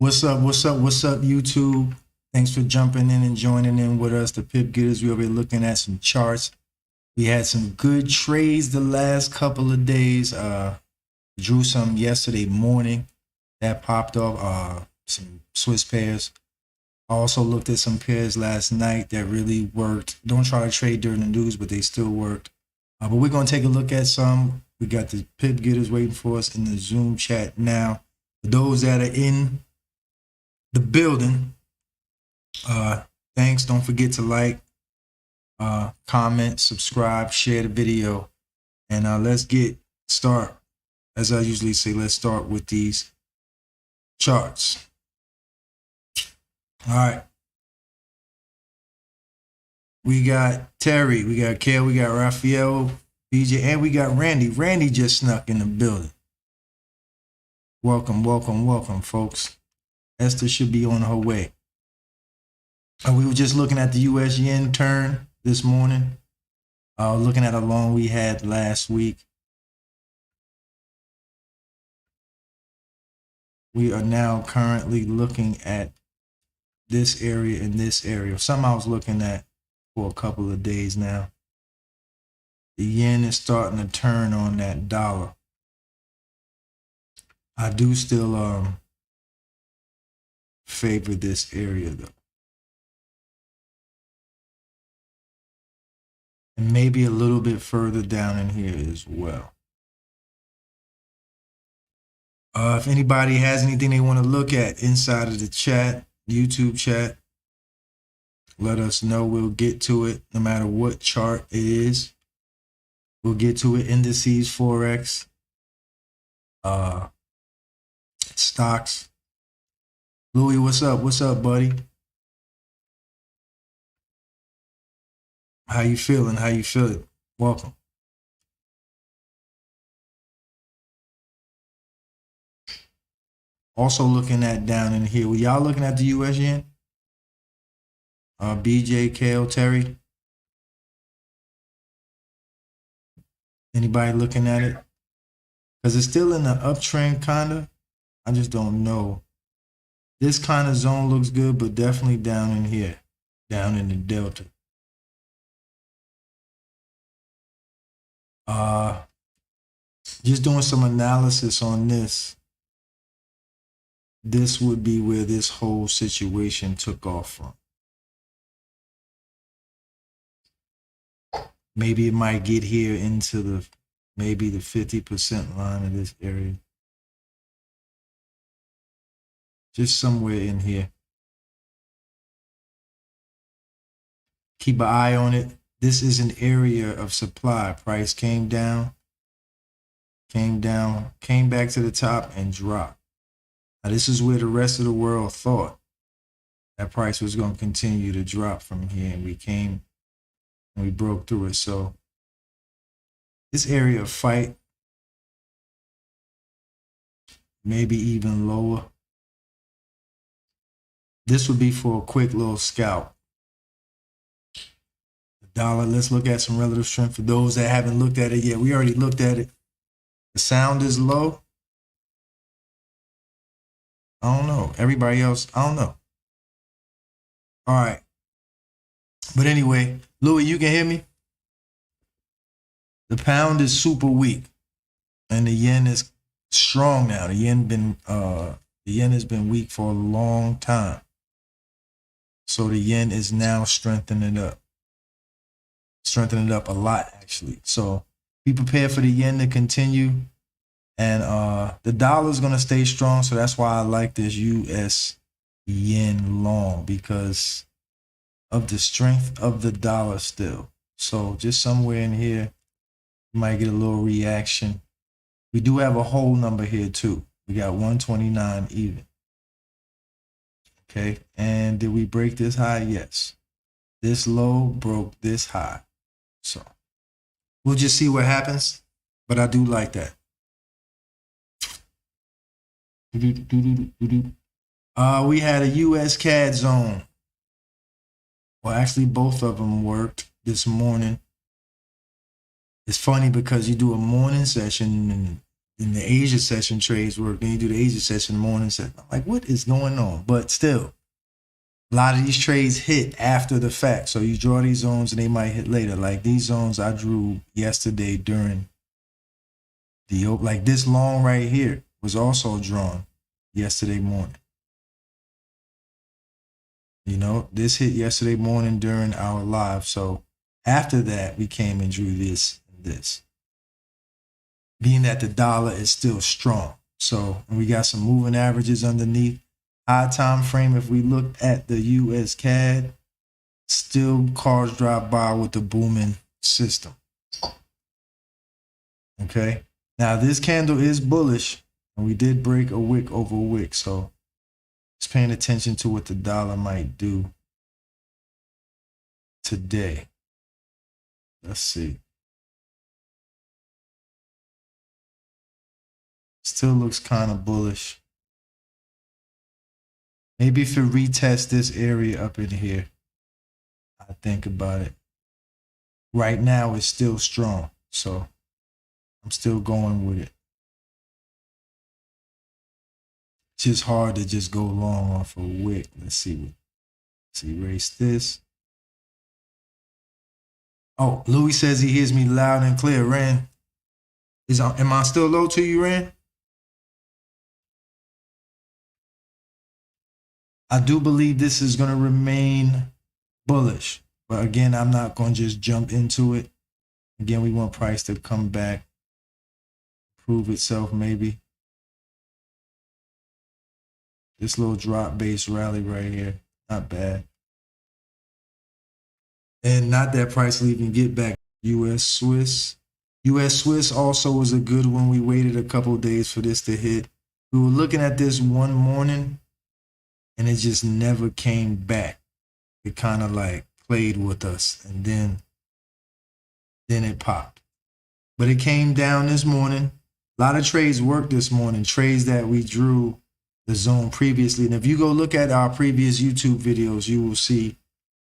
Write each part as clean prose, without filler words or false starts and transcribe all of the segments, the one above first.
What's up? What's up? What's up, YouTube? Thanks for jumping in and joining in with us. The Pip Getterz. We over here looking at some charts. We had some good trades the last couple of days. Drew some yesterday morning that popped off. Some Swiss pairs. I also looked at some pairs last night that really worked. Don't try to trade during the news, but they still worked. But we're gonna take a look at some. We got the Pip Getterz waiting for us in the Zoom chat now. For those that are in the building, thanks. Don't forget to like, comment, subscribe, share the video, and let's start. As I usually say, let's start with these charts. All right, we got Terry, we got Kale, we got Raphael, BJ, and we got Randy. Randy just snuck in the building. Welcome, welcome, welcome, folks. Esther should be on her way. We were just looking at the U.S. yen turn this morning. Looking at a long we had last week. We are now currently looking at this area and this area. Something I was looking at for a couple of days now. The yen is starting to turn on that dollar. I do still favor this area though. And maybe a little bit further down in here as well. If anybody has anything they want to look at inside of the chat, YouTube chat, let us know. We'll get to it no matter what chart it is. We'll get to it. Indices, Forex, stocks. Louis, what's up? What's up, buddy? How you feeling? How you feeling? Welcome. Also looking at down in here. Were y'all looking at the U.S. yen? BJ, Kale, Terry. Anybody looking at it? Because it's still in the uptrend, kind of. I just don't know. This kind of zone looks good, but definitely down in here, down in the delta. Just doing some analysis on this. This would be where this whole situation took off from. Maybe it might get here into maybe the 50% line of this area. Just somewhere in here. Keep an eye on it. This is an area of supply. Price came down, came back to the top and dropped. Now this is where the rest of the world thought that price was going to continue to drop from here, and we broke through it. So this area of fight, maybe even lower. This would be for a quick little scalp. The dollar, let's look at some relative strength for those that haven't looked at it yet. We already looked at it. The sound is low. I don't know. Everybody else, I don't know. All right. But anyway, Louis, you can hear me? The pound is super weak, and the yen is strong now. The yen has been weak for a long time. So the yen is now strengthening up a lot, actually. So be prepared for the yen to continue. And the dollar is going to stay strong. So that's why I like this U.S. yen long, because of the strength of the dollar still. So just somewhere in here, you might get a little reaction. We do have a whole number here too. We got 129 even. Okay. And did we break this high? Yes. This low broke this high. So we'll just see what happens. But I do like that. We had a U.S. CAD zone. Well, actually, both of them worked this morning. It's funny because you do a morning session and in the Asia session trades work. Then you do the Asia session in the morning. So I'm like, what is going on? But still, a lot of these trades hit after the fact. So you draw these zones and they might hit later. Like these zones I drew yesterday during the, like this long right here was also drawn yesterday morning. You know, this hit yesterday morning during our live. So after that, we came and drew this and this. Being that the dollar is still strong. So and we got some moving averages underneath. High time frame, if we look at the U.S. CAD, still cars drive by with the booming system. Okay. Now this candle is bullish, and we did break a wick over wick. So just paying attention to what the dollar might do today. Let's see. Still looks kind of bullish. Maybe if it retests this area up in here, I think about it. Right now, it's still strong, so I'm still going with it. It's just hard to just go long off a wick. Let's see. Let's erase this. Oh, Louis says he hears me loud and clear. Ran, am I still low to you, Ran? I do believe this is going to remain bullish. But again, I'm not going to just jump into it. Again, we want price to come back, prove itself maybe. This little drop base rally right here, not bad. And not that price will even get back. U.S. Swiss. U.S. Swiss also was a good one. We waited a couple of days for this to hit. We were looking at this one morning, and it just never came back. It kind of like played with us, and then it popped. But it came down this morning. A lot of trades worked this morning, trades that we drew the zone previously. And if you go look at our previous YouTube videos, you will see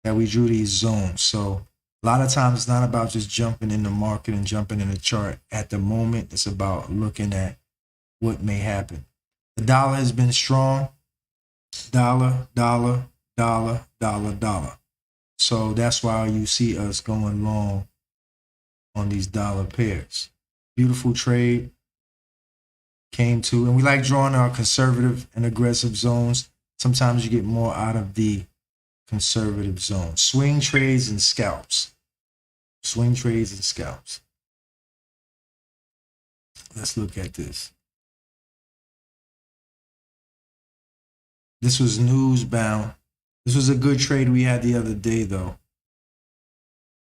that we drew these zones. So a lot of times it's not about just jumping in the market and jumping in the chart at the moment. It's about looking at what may happen. The dollar has been strong. Dollar, dollar, dollar, dollar, dollar. So that's why you see us going long on these dollar pairs. Beautiful trade came to, and we like drawing our conservative and aggressive zones. Sometimes you get more out of the conservative zone. Swing trades and scalps. Swing trades and scalps. Let's look at this. This was newsbound. This was a good trade we had the other day, though.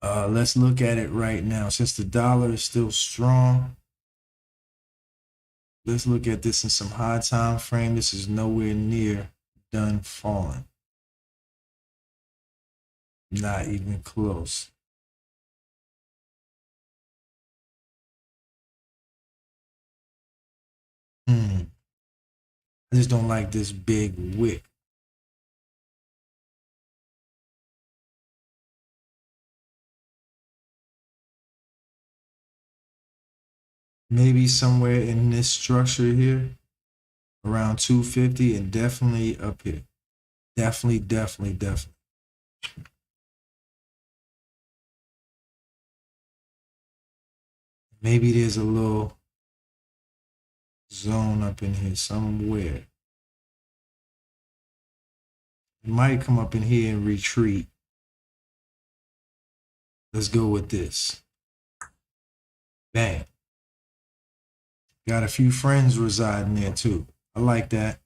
Let's look at it right now. Since the dollar is still strong, let's look at this in some high time frame. This is nowhere near done falling. Not even close. I just don't like this big wick. Maybe somewhere in this structure here, around 250, and definitely up here. Definitely, definitely, definitely. Maybe there's a little zone up in here somewhere. It might come up in here and retreat. Let's go with this. Bang. Got a few friends residing there too. I like that.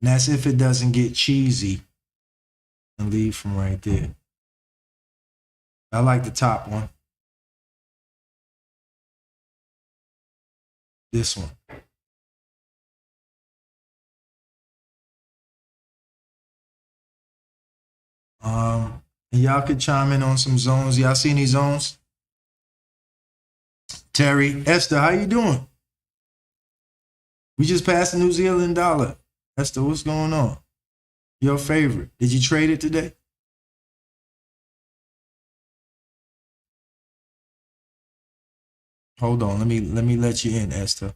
And that's if it doesn't get cheesy and leave from right there. I like the top one. This one. And y'all could chime in on some zones. Y'all see any zones? Terry, Esther, how you doing? We just passed the New Zealand dollar. Esther, what's going on? Your favorite. Did you trade it today? Hold on. Let me let you in, Esther.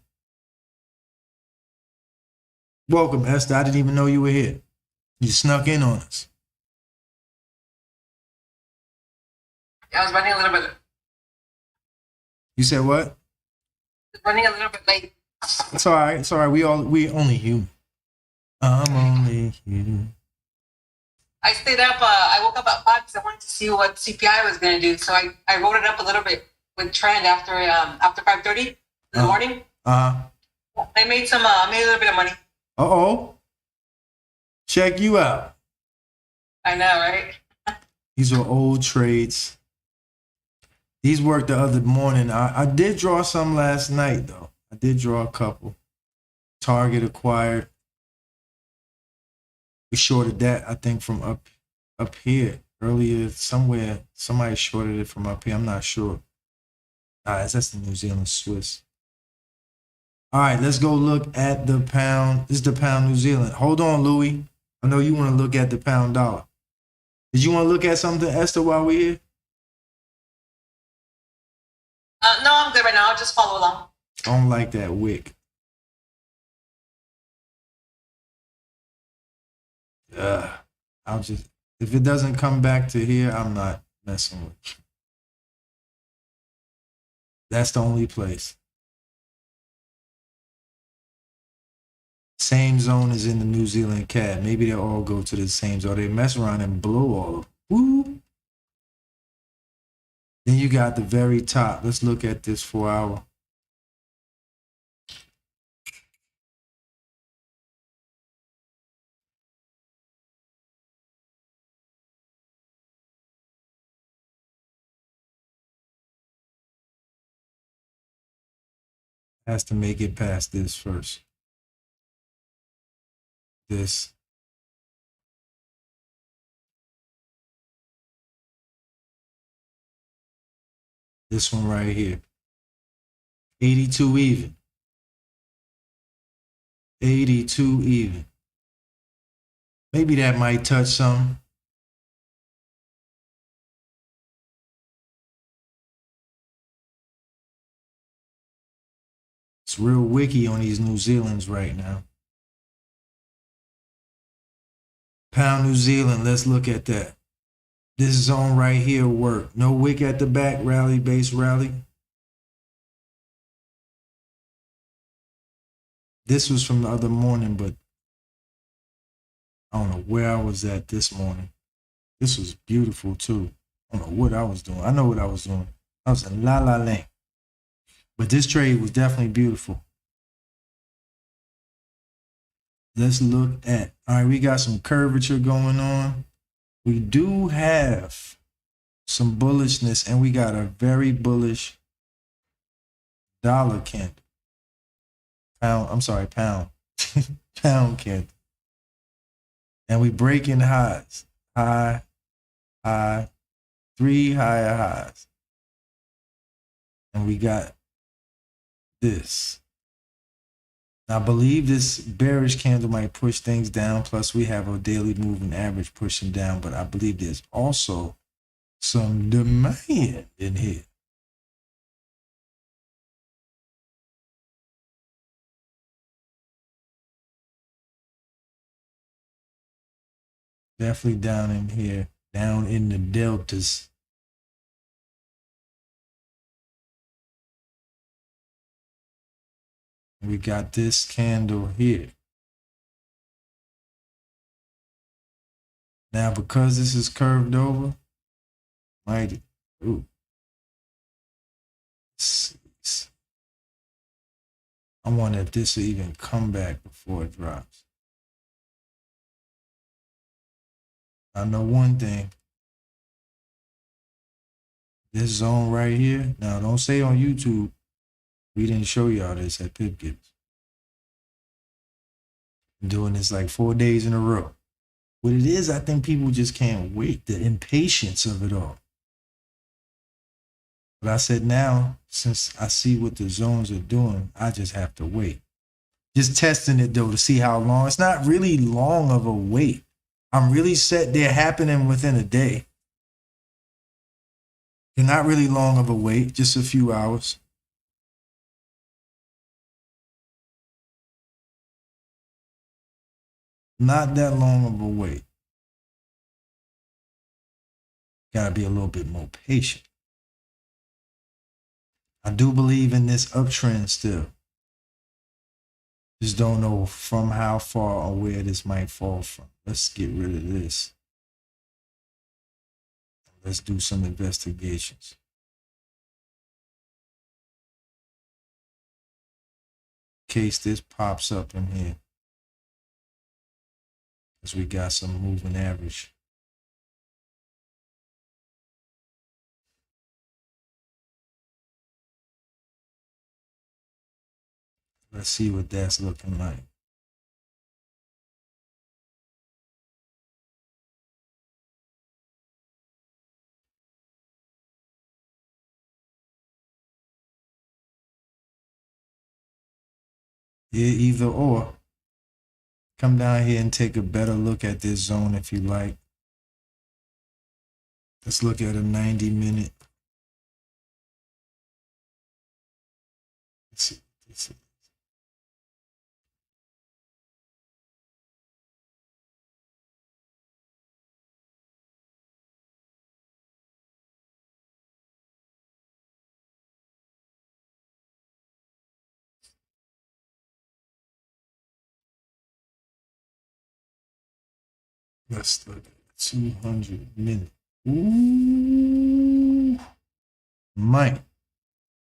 Welcome, Esther. I didn't even know you were here. You snuck in on us. I was running a little bit. You said what? Running a little bit late. It's all right. It's all right. We only human. I'm only human. I stayed up. I woke up at 5 because I wanted to see what CPI was going to do. So I wrote it up a little bit with trend after 5:30 in the morning. I made I made a little bit of money. Check you out. I know, right? These are old trades. These worked the other morning. I did draw some last night though. I did draw a couple. Target acquired. We shorted that, I think, from up here earlier somewhere. Somebody shorted it from up here. I'm not sure. That's the New Zealand Swiss. All right, let's go look at the pound. This is the pound New Zealand. Hold on, Louis. I know you want to look at the pound dollar. Did you want to look at something, Esther, while we're here? No, I'm good right now. I'll just follow along. I don't like that wick. I'll just, if it doesn't come back to here, I'm not messing with you. That's the only place. Same zone as in the New Zealand CAD. Maybe they all go to the same zone. They mess around and blow all of them. Woo! Then you got the very top. Let's look at this 4 hour. Has to make it past this first. This. This one right here. 82 even. 82 even. Maybe that might touch some. It's real wicky on these New Zealands right now. Pound New Zealand, let's look at that. This zone right here worked. No wick at the back, rally, base rally. This was from the other morning, but I don't know where I was at this morning. This was beautiful too. I don't know what I was doing. I know what I was doing. I was in La La Land. But this trade was definitely beautiful. Let's look at, all right, we got some curvature going on. We do have some bullishness, and we got a very bullish dollar candle. Pound pound candle. And we breaking highs. High, 3 higher highs. And we got this. I believe this bearish candle might push things down. Plus, we have a daily moving average pushing down. But I believe there's also some demand in here. Definitely down in here, down in the deltas. We got this candle here. Now, because this is curved over, I wonder if this will even come back before it drops. I know one thing. This zone right here. Now, don't say on YouTube, we didn't show y'all this at Pip Getterz. I'm doing this like 4 days in a row. What it is, I think people just can't wait. The impatience of it all. But I said now, since I see what the zones are doing, I just have to wait. Just testing it though to see how long. It's not really long of a wait. I'm really set. They're happening within a day. They're not really long of a wait, just a few hours. Not that long of a wait. Gotta be a little bit more patient. I do believe in this uptrend still. Just don't know from how far or where this might fall from. Let's get rid of this. Let's do some investigations. In case this pops up in here. Because we got some moving average. Let's see what that's looking like. Yeah, either or. Come down here and take a better look at this zone if you like. Let's look at a 90-minute. Let's see. Let's look at 200-minute. Ooh, Mike.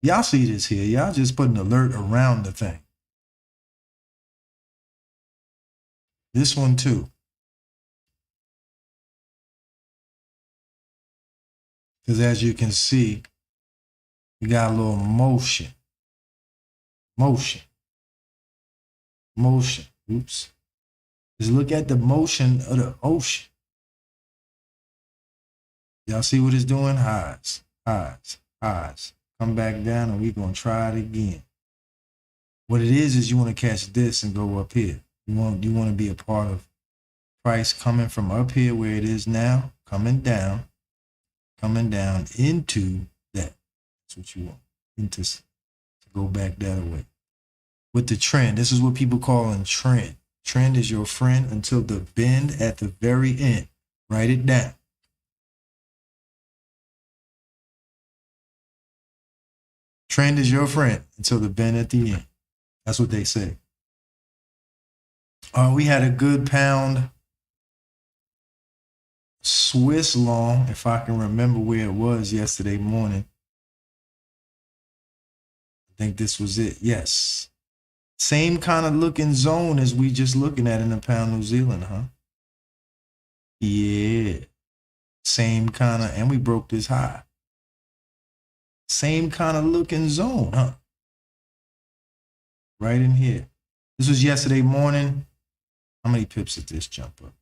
Y'all see this here. Y'all just put an alert around the thing. This one too. Because as you can see, you got a little motion. Motion. Oops. Just look at the motion of the ocean. Y'all see what it's doing? Highs. Come back down and we're going to try it again. What it is you want to catch this and go up here. You want to be a part of price coming from up here where it is now, coming down into that. That's what you want. Into to go back that way. With the trend, this is what people call a trend. Trend is your friend until the bend at the very end. Write it down. Trend is your friend until the bend at the end. That's what they say. We had a good pound Swiss long, if I can remember where it was yesterday morning. I think this was it. Yes. Same kind of looking zone as we just looking at in the pound New Zealand, huh? Yeah. Same kind of, and we broke this high. Same kind of looking zone, huh? Right in here. This was yesterday morning. How many pips did this jump up?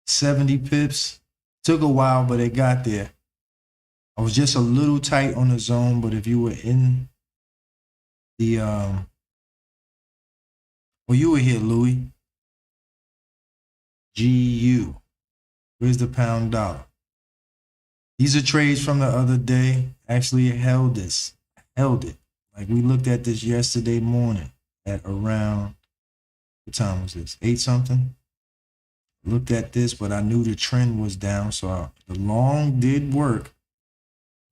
70 pips. Took a while, but it got there. I was just a little tight on the zone, but if you were in the well, you were here, Louis. GU. Where's the pound dollar? These are trades from the other day. Actually, it held it. Like we looked at this yesterday morning at around, what time was this? 8 something. Looked at this, but I knew the trend was down, so the long did work,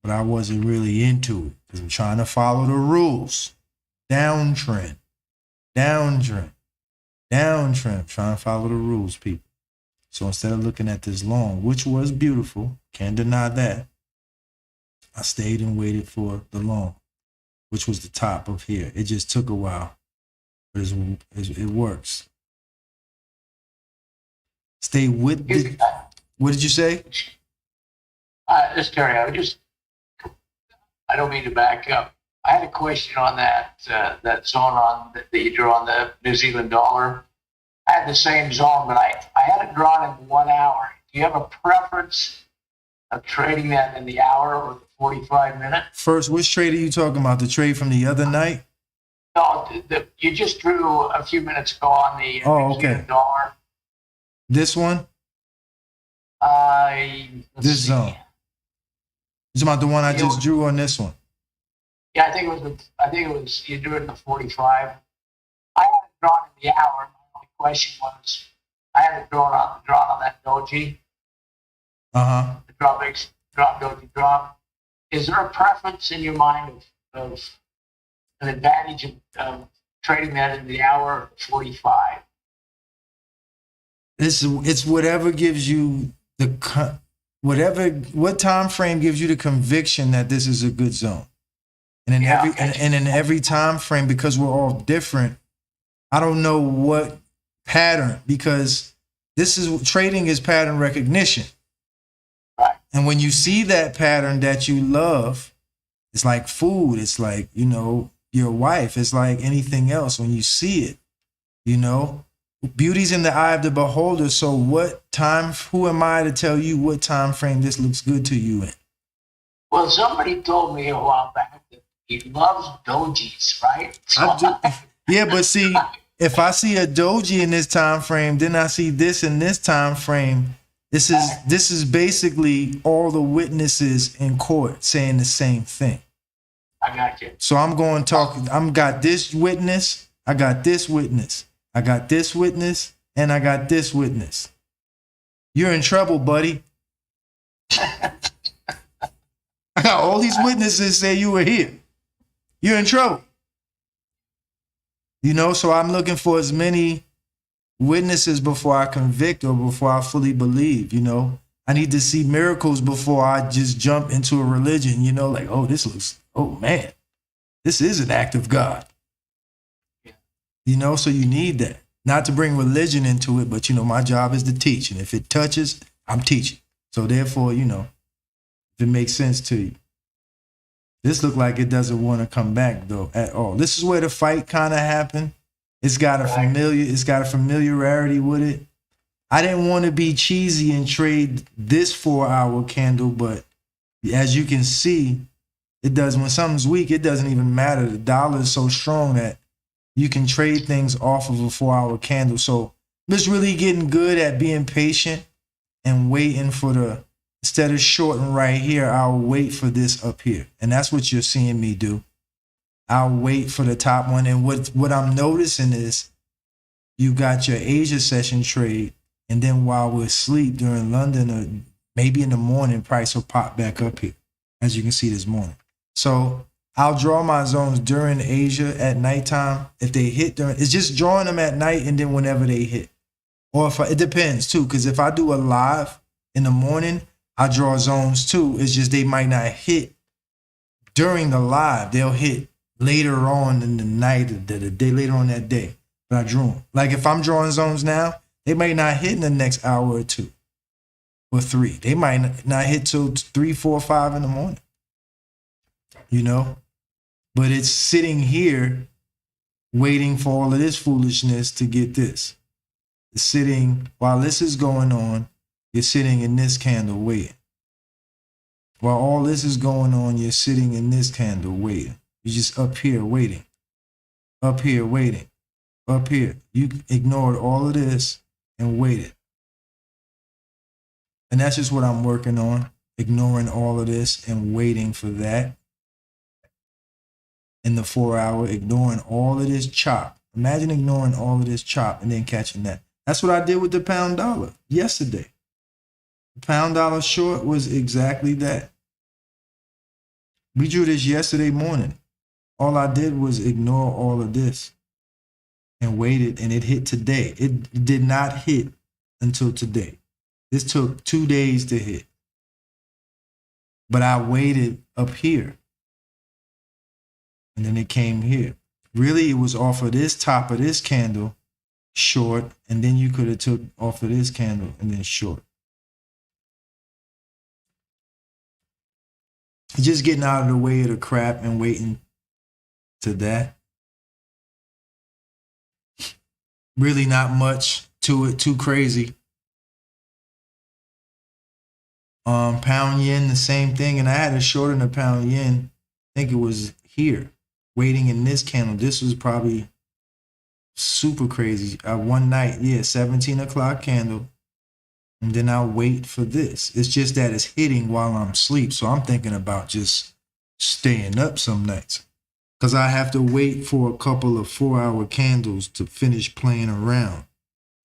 but I wasn't really into it because I'm trying to follow the rules. Downtrend. Trying to follow the rules, people. So instead of looking at this long, which was beautiful, can't deny that, I stayed and waited for the long, which was the top of here. It just took a while, but it works. Stay with the, what did you say? This Terry, I don't mean to back up. I had a question on that zone that you drew on the New Zealand dollar. I had the same zone, but I had it drawn in 1 hour. Do you have a preference of trading that in the hour or the 45 minute? First, which trade are you talking about? The trade from the other night? No, you just drew a few minutes ago on the New Zealand dollar. This one? This zone. You're talking about the one I just drew on this one? Yeah, I think it was you drew it in the 45. I had it drawn in the hour. My only question was, I have it drawn on that doji. The drop doji drop. Is there a preference in your mind of an advantage of trading that in the hour 45? It's whatever gives you what time frame gives you the conviction that this is a good zone. And in every time frame, because we're all different, I don't know what pattern, because trading is pattern recognition. Right. And when you see that pattern that you love, it's like food. It's like, your wife. It's like anything else. When you see it, beauty's in the eye of the beholder. So who am I to tell you what time frame this looks good to you in? Well, somebody told me a while back that he loves dojis, right? I do. Yeah, but see, if I see a doji in this time frame, then I see this in this time frame. This is basically all the witnesses in court saying the same thing. I got you. So I'm going to talk. Got this witness. I got this witness. I got this witness, and I got this witness. You're in trouble, buddy. I got all these witnesses say you were here. You're in trouble. So I'm looking for as many witnesses before I convict or before I fully believe. I need to see miracles before I just jump into a religion, like, oh man, this is an act of God. So you need that. Not to bring religion into it, but, my job is to teach. And if it touches, I'm teaching. So therefore, if it makes sense to you. This look like it doesn't want to come back, though, at all. This is where the fight kind of happened. It's got a familiarity with it. I didn't want to be cheesy and trade this 4-hour candle, but as you can see, it does. When something's weak, it doesn't even matter. The dollar is so strong that you can trade things off of a 4-hour candle. So I'm just really getting good at being patient and waiting for instead of shorting right here, I'll wait for this up here. And that's what you're seeing me do. I'll wait for the top one. And what I'm noticing is you got your Asia session trade. And then while we're asleep during London, or maybe in the morning, price will pop back up here, as you can see this morning. So I'll draw my zones during Asia at nighttime. If they hit it's just drawing them at night and then whenever they hit. Or it depends too, because if I do a live in the morning, I draw zones too. It's just they might not hit during the live. They'll hit later on in the night, the day later on that day. But I drew them. Like if I'm drawing zones now, they might not hit in the next hour or 2 or 3. They might not hit till 3, 4, 5 in the morning. But it's sitting here waiting for all of this foolishness to get this. It's sitting, while this is going on, you're sitting in this candle waiting. While all this is going on, you're sitting in this candle waiting. You're just up here waiting. Up here waiting. Up here. You ignored all of this and waited. And that's just what I'm working on. Ignoring all of this and waiting for that. In the 4-hour, ignoring all of this chop. Imagine ignoring all of this chop and then catching that. That's what I did with the pound dollar yesterday. The pound dollar short was exactly that. We drew this yesterday morning. All I did was ignore all of this and waited, and it hit today. It did not hit until today. This took 2 days to hit. But I waited up here. And then it came here. Really, it was off of this top of this candle, short, and then you could have took off of this candle and then short. Just getting out of the way of the crap and waiting to that. Really not much to it, too crazy. Pound yen, the same thing. And I had a short in the pound yen. I think it was here, waiting in this candle. This was probably super crazy. One night, 17 o'clock candle. And then I'll wait for this. It's just that it's hitting while I'm asleep. So I'm thinking about just staying up some nights. because I have to wait for a couple of 4-hour candles to finish playing around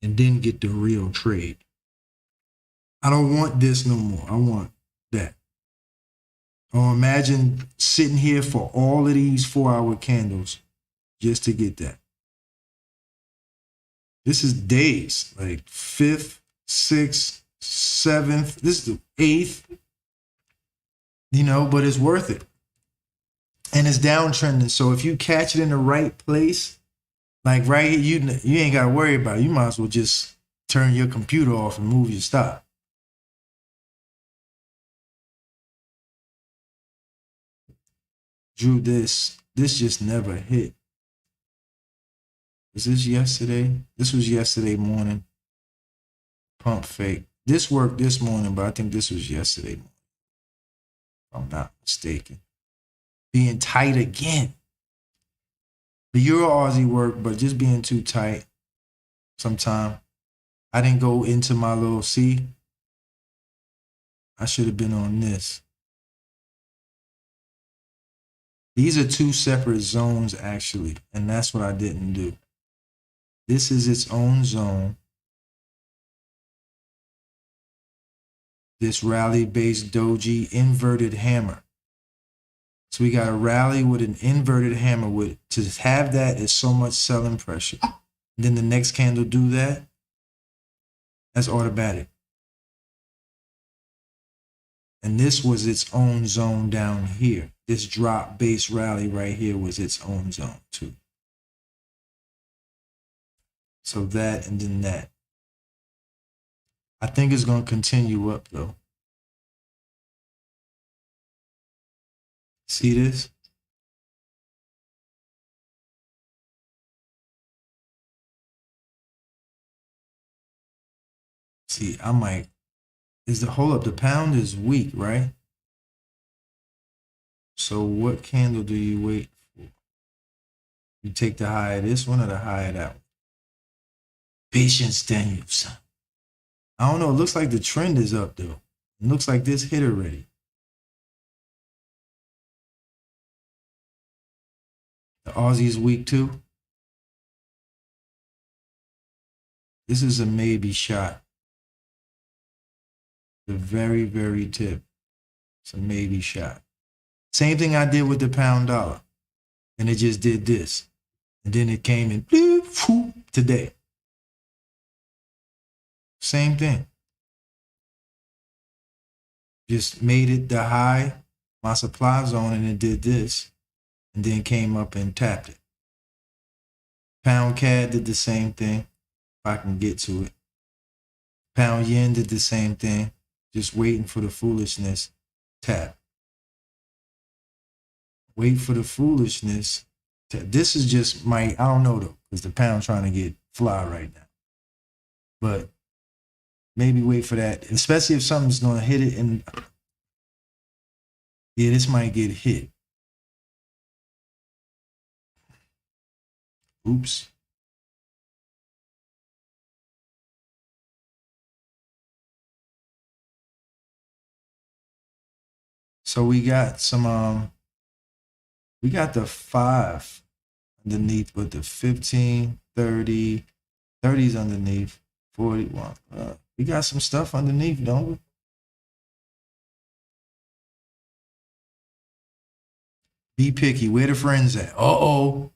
and then get the real trade. I don't want this no more. I want that. Or imagine sitting here for all of these 4-hour candles just to get that. This is days, like 5th, 6th, 7th. This is the 8th, but it's worth it. And it's downtrending. So if you catch it in the right place, like right here, you ain't got to worry about it. You might as well just turn your computer off and move your stop. Drew, this just never hit. Was this yesterday? This was yesterday morning. Pump fake. This worked this morning, but I think this was yesterday morning, if I'm not mistaken. Being tight again. The Euro Aussie worked, but just being too tight sometime. I didn't go into my little C. I should have been on this. These are two separate zones, actually, and that's what I didn't do. This is its own zone. This rally-based doji inverted hammer. So we got a rally with an inverted hammer. To have that is so much selling pressure. And then the next candle do that. That's automatic. And this was its own zone down here. This drop base rally right here was its own zone too. So that and then that. I think it's going to continue up though. See this? See, I might. Hold up, the pound is weak, right? So what candle do you wait for? You take the high of this one or the high of that one? Patience, Danielson. I don't know. It looks like the trend is up though. It looks like this hit already. The Aussie is weak too. This is a maybe shot. The very, very tip. It's a maybe shot. Same thing I did with the pound dollar. And it just did this. And then it came in today. Same thing. Just made it the high, my supply zone, and it did this. And then came up and tapped it. Pound CAD did the same thing. If I can get to it. Pound yen did the same thing. Just waiting for the foolishness. Tap. Wait for the foolishness. This is just I don't know though, because the pound trying to get fly right now. But maybe wait for that, especially if something's going to hit it. And yeah, this might get hit. Oops. So we got some, we got the 5 underneath, but the 15, 30, 30's underneath, 41. We got some stuff underneath, don't we? Be picky. Where the friends at? Uh-oh.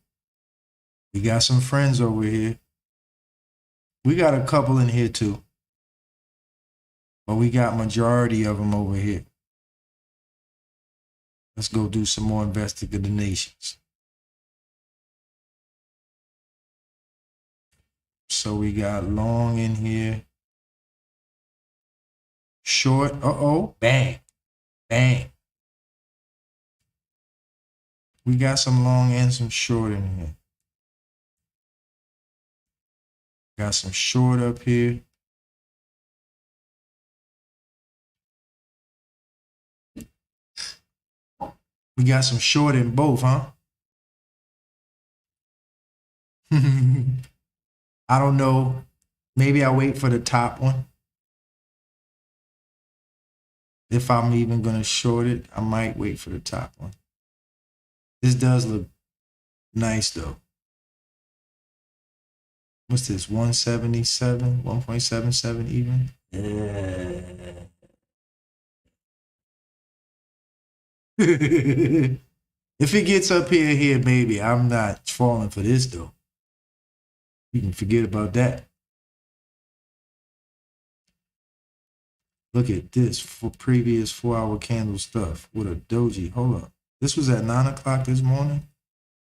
We got some friends over here. We got a couple in here too. But we got majority of them over here. Let's go do some more investigations. So we got long in here. Short. Uh-oh. Bang. Bang. We got some long and some short in here. Got some short up here. We got some short in both, huh? I don't know. Maybe I wait for the top one. If I'm even going to short it, I might wait for the top one. This does look Nice though. What's this? 177, 1.77 even? Yeah. If it gets up here, baby, I'm not falling for this though. You can forget about that. Look at this for previous 4-hour candle stuff with a doji. Hold up. This was at 9 o'clock this morning.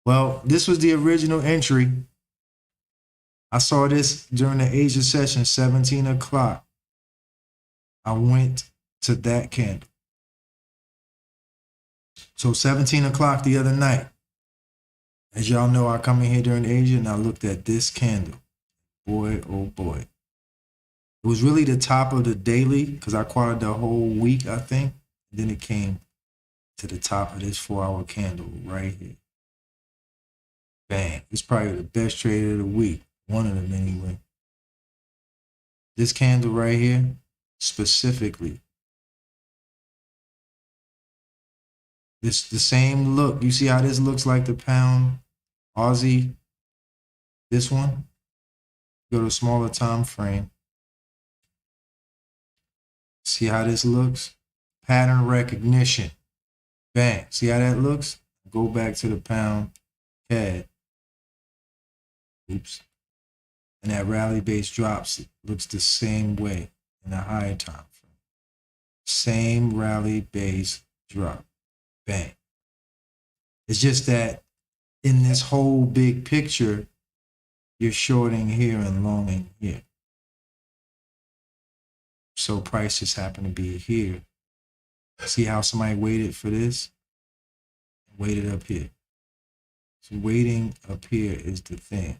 Well, this was the original entry. I saw this during the Asia session, 17 o'clock. I went to that candle. So 17 o'clock the other night. As y'all know, I come in here during Asia and I looked at this candle. Boy, oh boy. It was really the top of the daily because I quoted the whole week, I think. And then it came to the top of this 4-hour candle right here. Bang. It's probably the best trade of the week. One of them anyway. This candle right here, specifically. It's the same look. You see how this looks like the pound Aussie? This one? Go to a smaller time frame. See how this looks? Pattern recognition. Bang. See how that looks? Go back to the pound CAD. Oops. And that rally base drops. It looks the same way in a higher time frame. Same rally base drop. Bang. It's just that in this whole big picture, you're shorting here and longing here. So price just happened to be here. See how somebody waited for this? Waited up here. So waiting up here is the thing.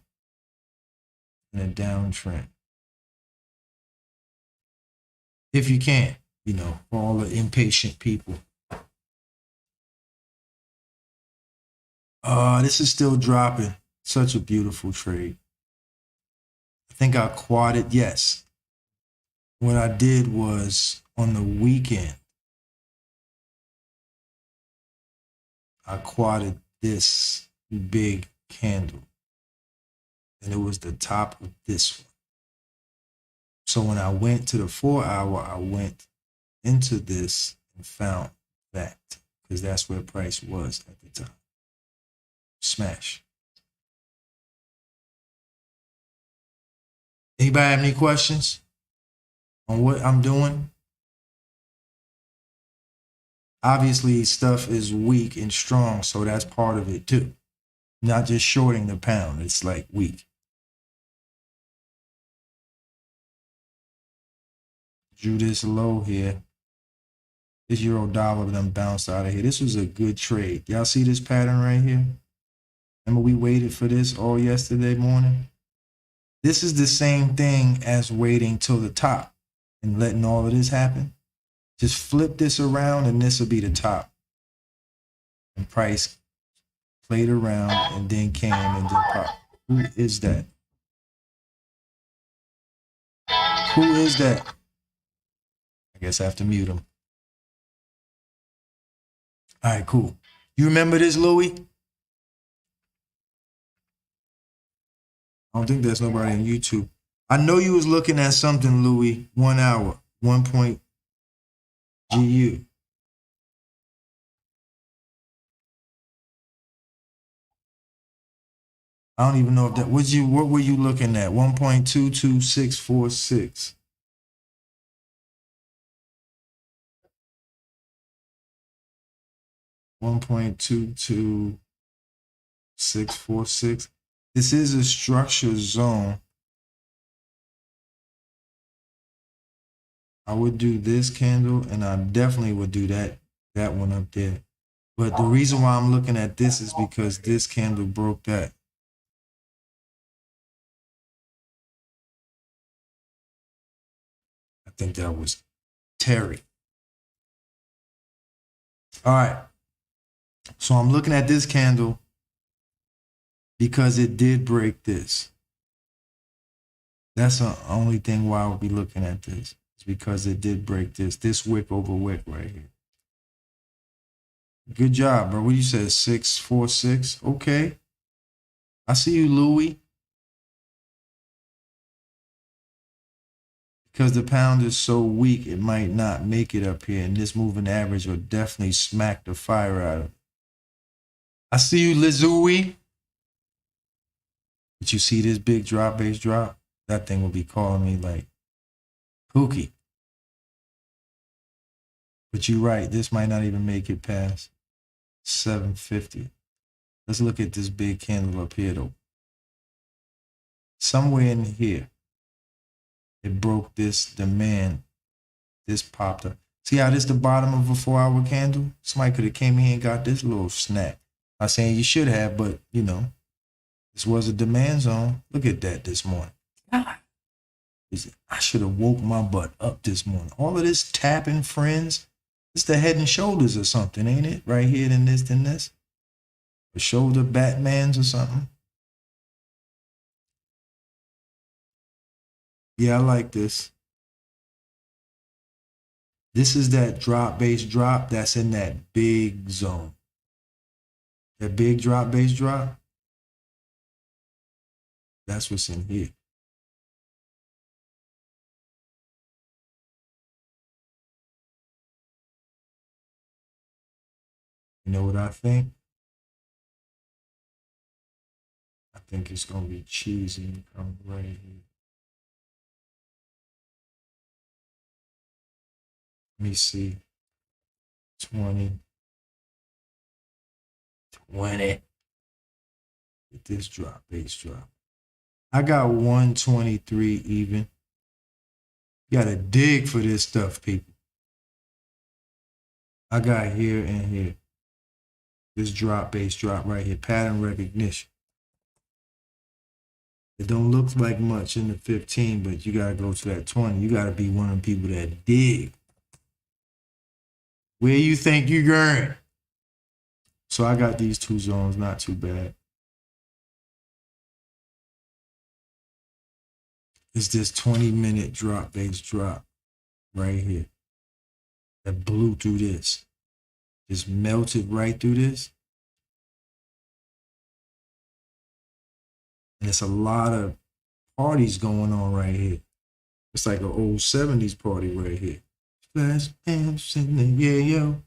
In a downtrend. If you can, you know, for all the impatient people. This is still dropping. Such a beautiful trade. I think I quoted, yes. What I did was on the weekend, I quoted this big candle. And it was the top of this one. So when I went to the 4-hour, I went into this and found that because that's where price was at the time. Smash. Anybody have any questions on what I'm doing? Obviously, stuff is weak and strong, so that's part of it too. Not just shorting the pound, it's like weak. Drew this low here. This euro dollar done bounced out of here. This was a good trade. Y'all see this pattern right here? Remember we waited for this all yesterday morning? This is the same thing as waiting till the top and letting all of this happen. Just flip this around and this will be the top. And price played around and then came and then popped. Who is that? Who is that? I guess I have to mute him. All right, cool. You remember this, Louis? I don't think there's nobody on YouTube. I know you was looking at something, Louis. 1 hour, 1 point GU. I don't even know if that. What were you looking at? 1.22646. $1.22646. This is a structure zone. I would do this candle, and I definitely would do that one up there. But the reason why I'm looking at this is because this candle broke that. I think that was Terry. All right. So I'm looking at this candle because it did break this. That's the only thing why I would be looking at this. It's because it did break this wick over wick right here. Good job, bro. What you said, 646? Okay. I see you, Louis. Because the pound is so weak, it might not make it up here. And this moving average will definitely smack the fire out of it. I see you, Lizui. But you see this big drop, base drop? That thing will be calling me like Pookie. But you're right, this might not even make it past 750. Let's look at this big candle up here though. Somewhere in here, it broke this demand. This popped up. See how this the bottom of a 4-hour candle? Somebody could have came here and got this little snack. I'm saying you should have, but you know, this was a demand zone. Look at that this morning. God. I should have woke my butt up this morning. All of this tapping, friends. It's the Head and Shoulders or something, ain't it? Right here, then this, then this. The shoulder Batmans or something. Yeah, I like this. This is that drop, base drop that's in that big zone. That big drop, base drop. That's what's in here. You know what I think? I think it's going to be cheesy and come right here. Let me see. 20. Get this drop, base drop. I got 123 even. You got to dig for this stuff, people. I got here and here. This drop, base drop right here. Pattern recognition. It don't look like much in the 15, but you got to go to that 20. You got to be one of the people that dig. Where you think you're going? So I got these two zones, not too bad. It's this 20-minute drop, base drop right here that blew through this. Just melted right through this. And it's a lot of parties going on right here. It's like an old 70s party right here. Flash amps in the yo.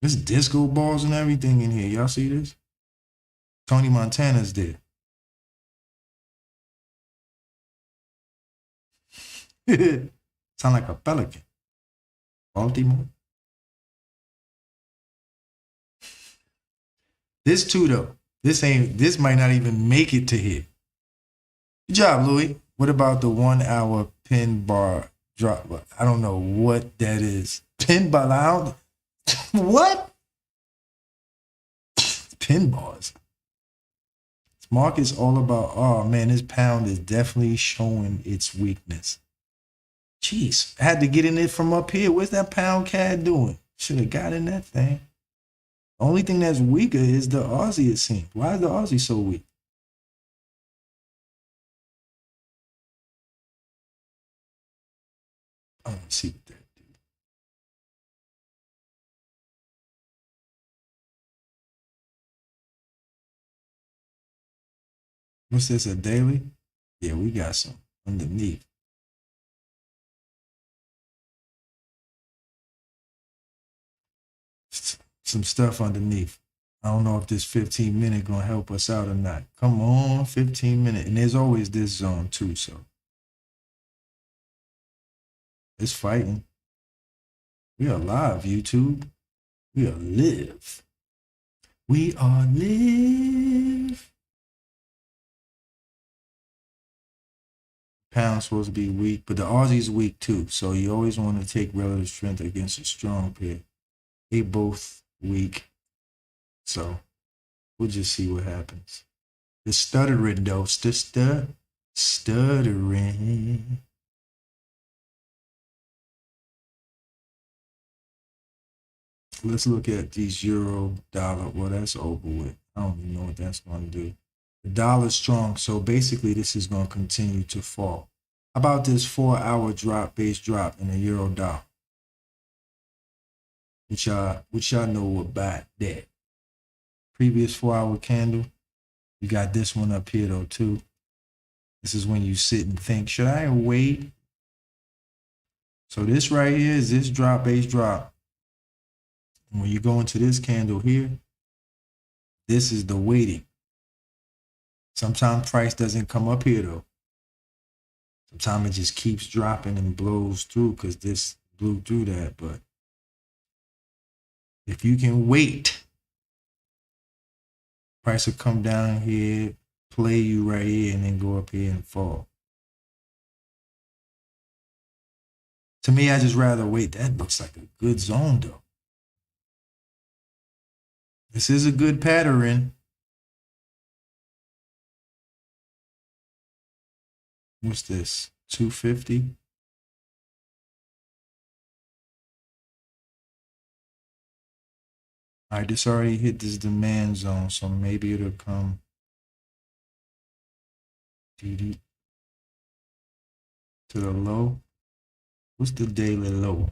There's disco balls and everything in here. Y'all see this? Tony Montana's there. Sound like a pelican. Baltimore. This too though. This might not even make it to here. Good job, Louis. What about the 1 hour pin bar drop? I don't know what that is. Pin bar out. What? Pin bars. This market's all about, oh man, this pound is definitely showing its weakness. Jeez, I had to get in it from up here. What's that pound CAD doing? Should have got in that thing. The only thing that's weaker is the Aussie, it seems. Why is the Aussie so weak? I want to see what that do. What's this, a daily? Yeah, we got some underneath. Some stuff underneath. I don't know if this 15-minute gonna help us out or not. Come on, 15-minute. And there's always this zone too, so. It's fighting. We are live, YouTube. We are live. We are live. Pound's supposed to be weak, but the Aussie's weak too. So you always want to take relative strength against a strong pair. They both weak. So we'll just see what happens. The stuttering though, stuttering. Let's look at these euro, dollar. Well, that's over with. I don't even know what that's going to do. The dollar's strong, so basically this is going to continue to fall. How about this 4-hour drop, base drop in the euro dollar? Which y'all know about that. Previous 4-hour candle, You got this one up here though too. This is when you sit and think, should I wait? So this right here is this drop, base drop. And when you go into this candle here, this is the waiting. Sometimes price doesn't come up here though. Sometimes it just keeps dropping and blows through because this blew through that. But if you can wait, price will come down here, play you right here, and then go up here and fall. To me, I just rather wait. That looks like a good zone though. This is a good pattern. What's this? 250. All right, this already hit this demand zone, so maybe it'll come to the low. What's the daily low?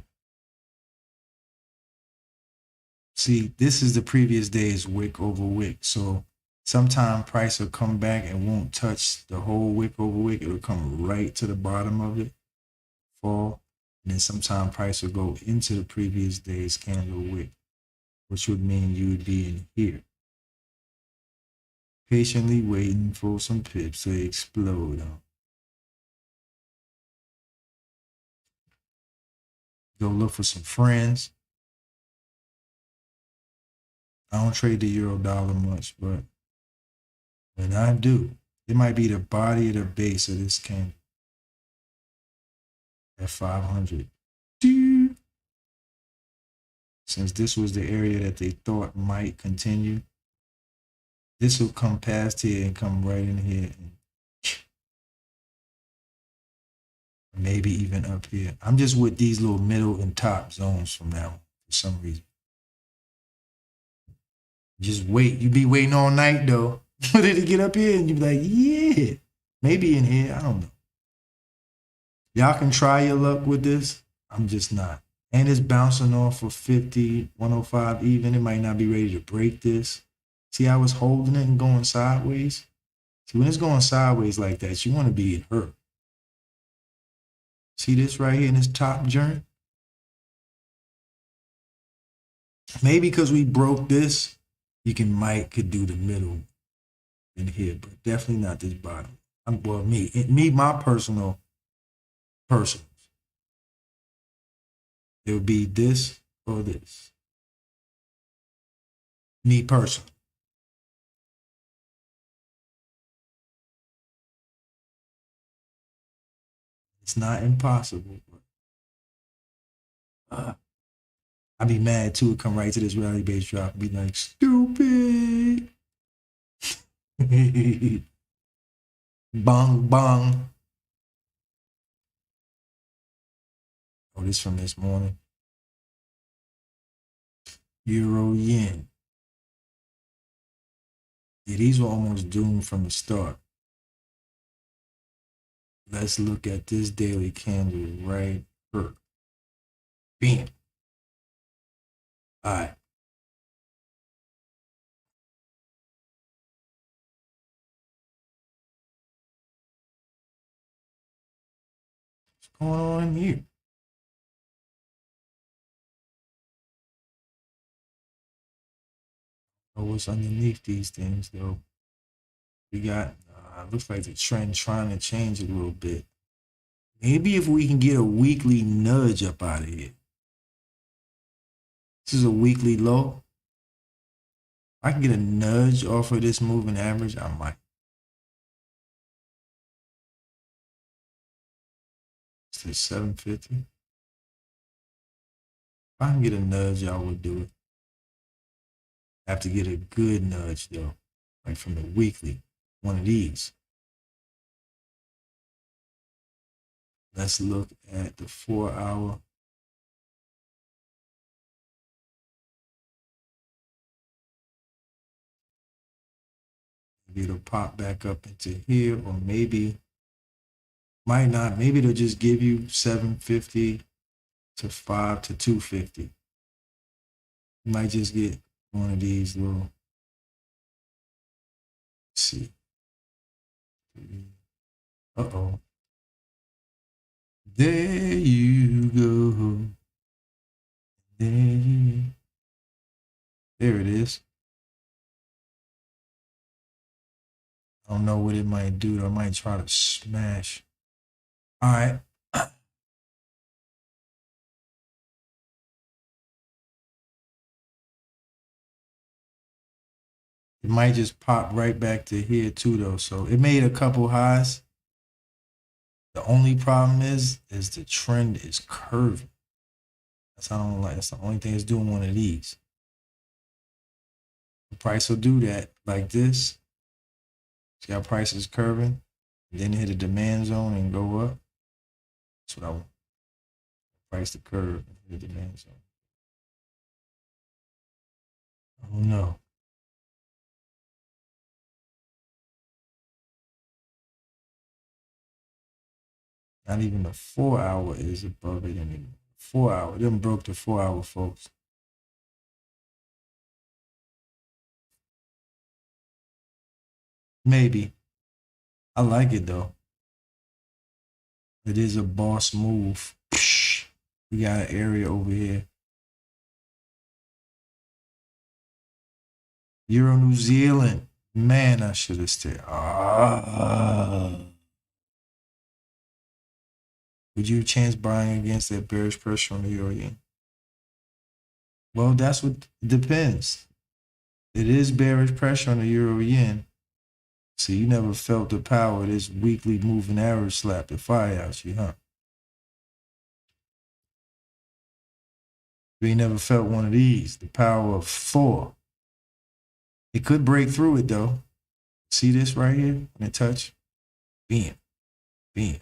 See, this is the previous day's wick over wick. So sometime price will come back and won't touch the whole wick over wick. It'll come right to the bottom of it, fall. And then sometime price will go into the previous day's candle wick, which would mean you would be in here. Patiently waiting for some pips to explode. Go look for some friends. I don't trade the euro dollar much, but when I do, it might be the body of the base of this candle at 500. Since this was the area that they thought might continue, this will come past here and come right in here. And maybe even up here. I'm just with these little middle and top zones from now for some reason. Just wait. You be waiting all night though for it to get up here, and you be like, yeah, maybe in here. I don't know. Y'all can try your luck with this. I'm just not. And it's bouncing off of 50, 105 even. It might not be ready to break this. See how it's holding it and going sideways? See, when it's going sideways like that, you want to be hurt. See this right here in this top joint? Maybe because we broke this, you could do the middle in here, but definitely not this bottom. My personals. It would be this or this. Me personally. It's not impossible, but I'd be mad too. It come right to this rally base drop and be like, stupid. Bong, bong. Oh, this from this morning. Euro yen. Yeah, these were almost doomed from the start. Let's look at this daily candle right here. Bam. All right. What's going on here? Oh, what's underneath these things though? We got, looks like the trend trying to change a little bit. Maybe if we can get a weekly nudge up out of here. This is a weekly low. If I can get a nudge off of this moving average, I might. It's 750. If I can get a nudge, I would do it. Have to get a good nudge though, like from the weekly, one of these. Let's look at the 4 hour. Maybe it'll pop back up into here, or maybe, might not. Maybe it'll just give you 750 to 5 to 250. You might just get one of these little Let's see. Uh-oh. There you go. There it is. I don't know what it might do. I might try to smash. All right. It might just pop right back to here too, though. So it made a couple highs. The only problem is the trend is curving. That's I don't like. That's the only thing it's doing one of these. The price will do that like this. See how price is curving? And then hit a demand zone and go up. That's what I want. Price to curve and hit the demand zone. I don't know. Not even the 4 hour is above it anymore. 4 hour. Them broke the 4 hour, folks. Maybe. I like it though. It is a boss move. We got an area over here. Euro New Zealand. Man, I should have stayed. Would you chance buying against that bearish pressure on the euro yen? Well, that's what it depends. It is bearish pressure on the euro yen. So you never felt the power of this weekly moving average slap the fire out you, huh? You ain't never felt one of these, the power of 4. It could break through it though. See this right here? When it touch? Bam. Bam.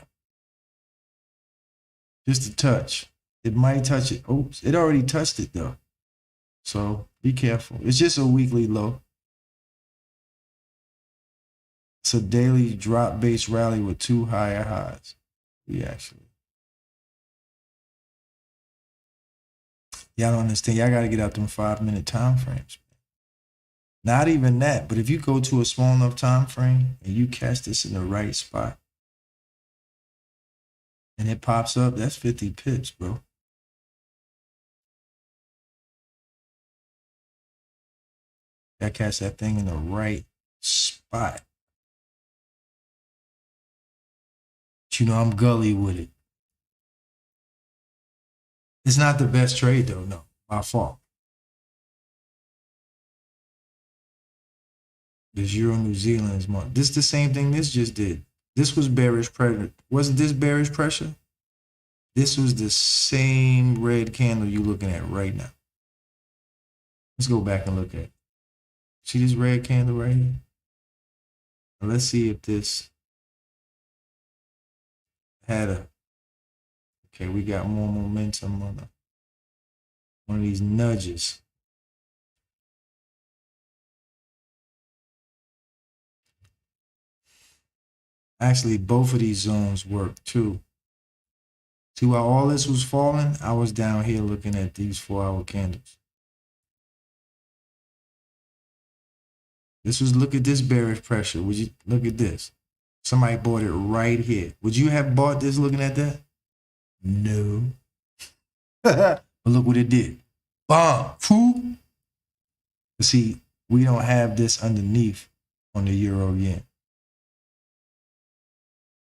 Just a touch. It might touch it. Oops, it already touched it though. So be careful. It's just a weekly low. It's a daily drop-based rally with 2 higher highs. Y'all don't understand. Y'all got to get out them 5-minute time frames. Not even that, but if you go to a small enough time frame and you catch this in the right spot and it pops up, that's 50 pips, bro. Gotta catch that thing in the right spot. But you know I'm gully with it. It's not the best trade though, no, by fault. This Euro New Zealand is more. This is the same thing this just did. This was bearish pressure. Wasn't this bearish pressure? This was the same red candle you're looking at right now. Let's go back and look at it. See this red candle right here? Now let's see if this had a. Okay, we got more momentum on one of these nudges. Actually, both of these zones work too. See, while all this was falling, I was down here looking at these 4-hour candles. This was, look at this bearish pressure. Would you look at this? Somebody bought it right here. Would you have bought this looking at that? No. But look what it did. Bomb. Foo. See, we don't have this underneath on the euro yen.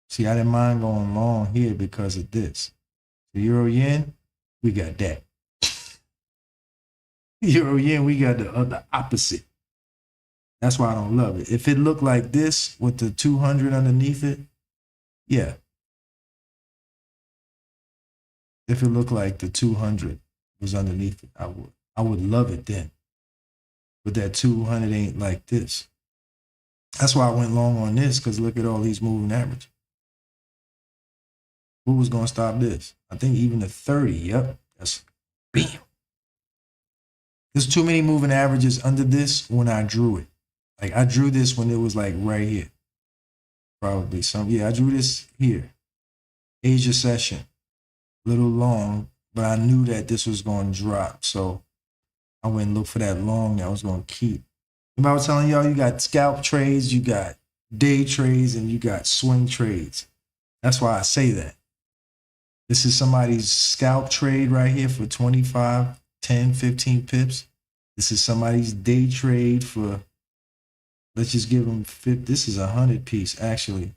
See, I didn't mind going long here because of this. The euro yen, we got that. Euro yen, we got the other opposite. That's why I don't love it. If it looked like this with the 200 underneath it, yeah. If it looked like the 200 was underneath it, I would love it then. But that 200 ain't like this. That's why I went long on this, because look at all these moving averages. Who was going to stop this? I think even the 30. Yep. That's bam. There's too many moving averages under this when I drew it. Like I drew this when it was like right here. Probably some. Yeah, I drew this here. Asia session. Little long, but I knew that this was going to drop. So I went and looked for that long that was going to keep. Remember I was telling y'all you got scalp trades, you got day trades, and you got swing trades. That's why I say that. This is somebody's scalp trade right here for 25, 10, 15 pips. This is somebody's day trade for, let's just give them 50. This is 100 piece, actually.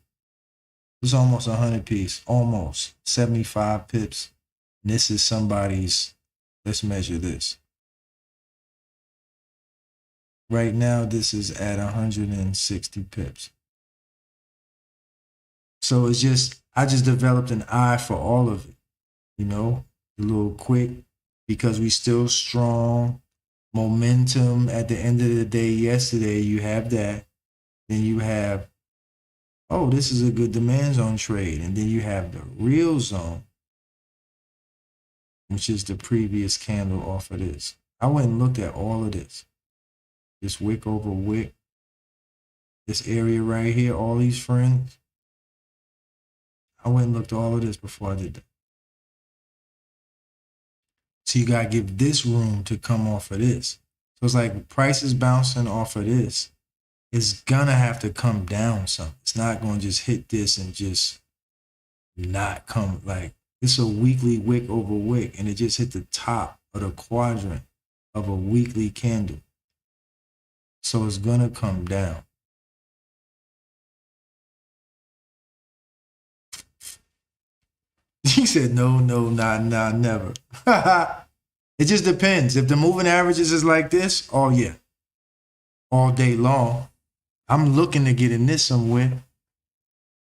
It's almost 100 piece, almost 75 pips. And this is somebody's, let's measure this. Right now, this is at 160 pips. So it's just, I just developed an eye for all of it, you know, a little quick, because we still strong. Momentum at the end of the day yesterday, you have that. Then you have, oh, this is a good demand zone trade. And then you have the real zone, which is the previous candle off of this. I went and looked at all of this. This wick over wick. This area right here, all these friends. I went and looked at all of this before I did that. So you got to give this room to come off of this. So it's like prices bouncing off of this. It's going to have to come down some. It's not going to just hit this and just not come. Like, it's a weekly wick over wick, and it just hit the top of the quadrant of a weekly candle. So it's going to come down. He said, no, not, never. It just depends. If the moving averages is like this, oh yeah, all day long, I'm looking to get in this somewhere.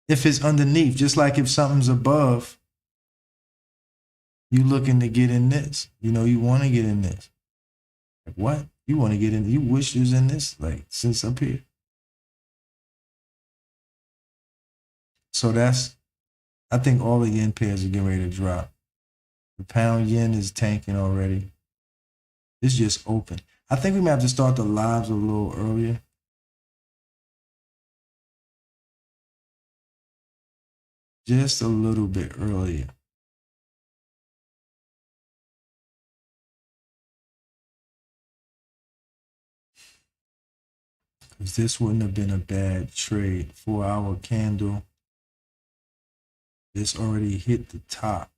If it's underneath, just like if something's above, you looking to get in this. You know, you want to get in this. Like what? You want to get in, you wish you was in this, like since up here. So that's, I think all the yen pairs are getting ready to drop. The pound yen is tanking already. It's just open. I think we might have to start the lives a little earlier. Just a little bit earlier. Because this wouldn't have been a bad trade. 4-hour candle. This already hit the top.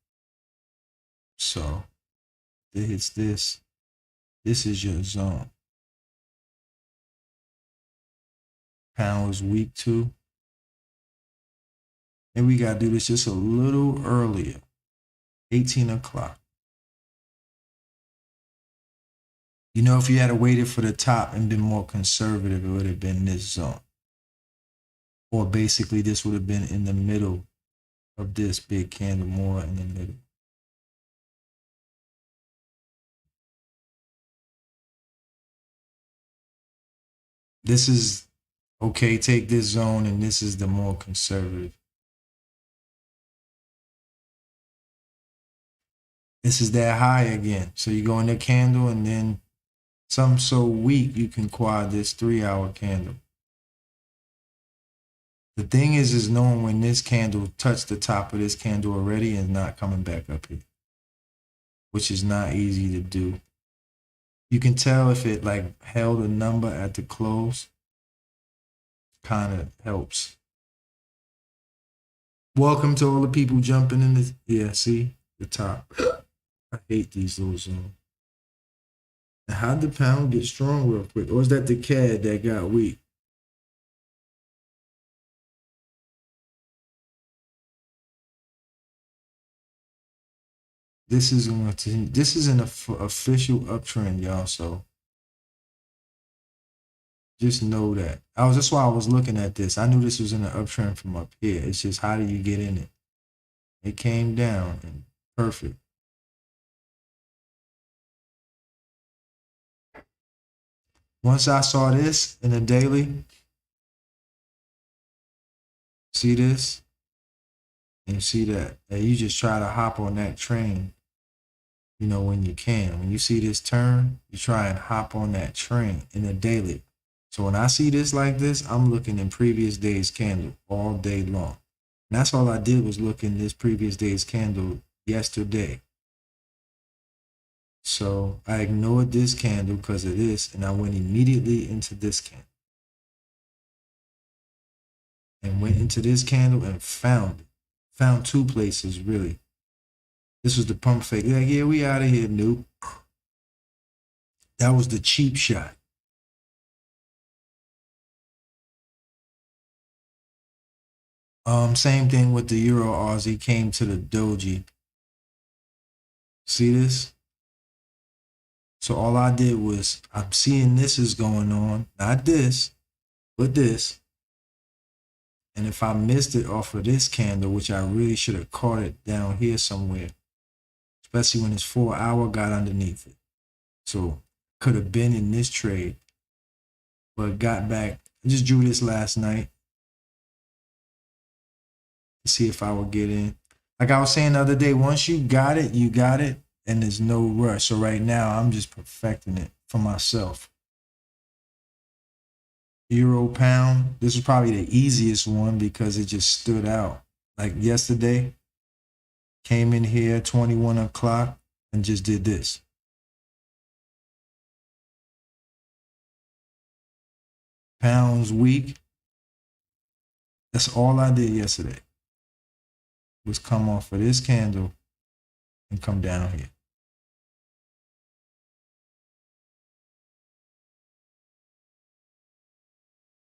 So if it hits this, this is your zone. Pound was weak too. And we got to do this just a little earlier. 18 o'clock. You know, if you had waited for the top and been more conservative, it would have been this zone. Or basically this would have been in the middle of this big candle, more in the middle. This is, okay, take this zone, and this is the more conservative. This is that high again. So you go in the candle, and then something so weak, you can quad this 3-hour candle. The thing is knowing when this candle touched the top of this candle already and not coming back up here, which is not easy to do. You can tell if it like held a number at the close. Kind of helps. Welcome to all the people jumping in the, yeah, see the top. I hate these little zones. And how'd the pound get strong real quick? Or is that the CAD that got weak? This is an official uptrend, y'all. So just know that. That's why I was looking at this. I knew this was in an uptrend from up here. It's just how do you get in it? It came down and perfect. Once I saw this in the daily, see this, and see that, and you just try to hop on that train, you know, when you can. When you see this turn, you try and hop on that train in the daily. So when I see this like this, I'm looking in previous day's candle all day long. And that's all I did was look in this previous day's candle yesterday. So I ignored this candle because of this, and I went immediately into this candle. And went into this candle and found it. Found two places, really. This was the pump fake. Like, yeah, we out of here, noob. That was the cheap shot. Same thing with the Euro Aussie, came to the doji. See this? So all I did was, I'm seeing this is going on, not this, but this. And if I missed it off of this candle, which I really should have caught it down here somewhere, especially when this 4 hour got underneath it. So could have been in this trade, but got back. I just drew this last night to see if I would get in. Like I was saying the other day, once you got it, and there's no rush. So right now, I'm just perfecting it for myself. Euro pound, this is probably the easiest one because it just stood out. Like yesterday, came in here 21 o'clock and just did this. Pounds weak. That's all I did yesterday. Was come off of this candle and come down here.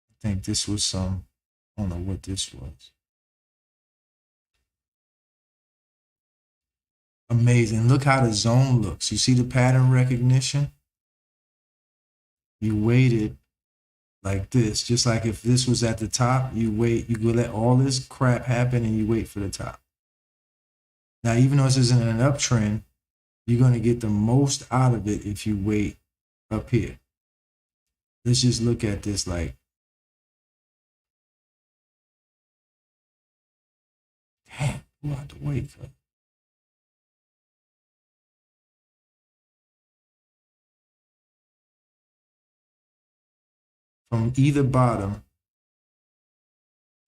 I think this was some, I don't know what this was. Amazing. Look how the zone looks. You see the pattern recognition? You waited like this. Just like if this was at the top, you wait, you go let all this crap happen and you wait for the top. Now, even though this isn't an uptrend, you're going to get the most out of it if you wait up here. Let's just look at this like, damn, we'll have to wait for it. From either bottom,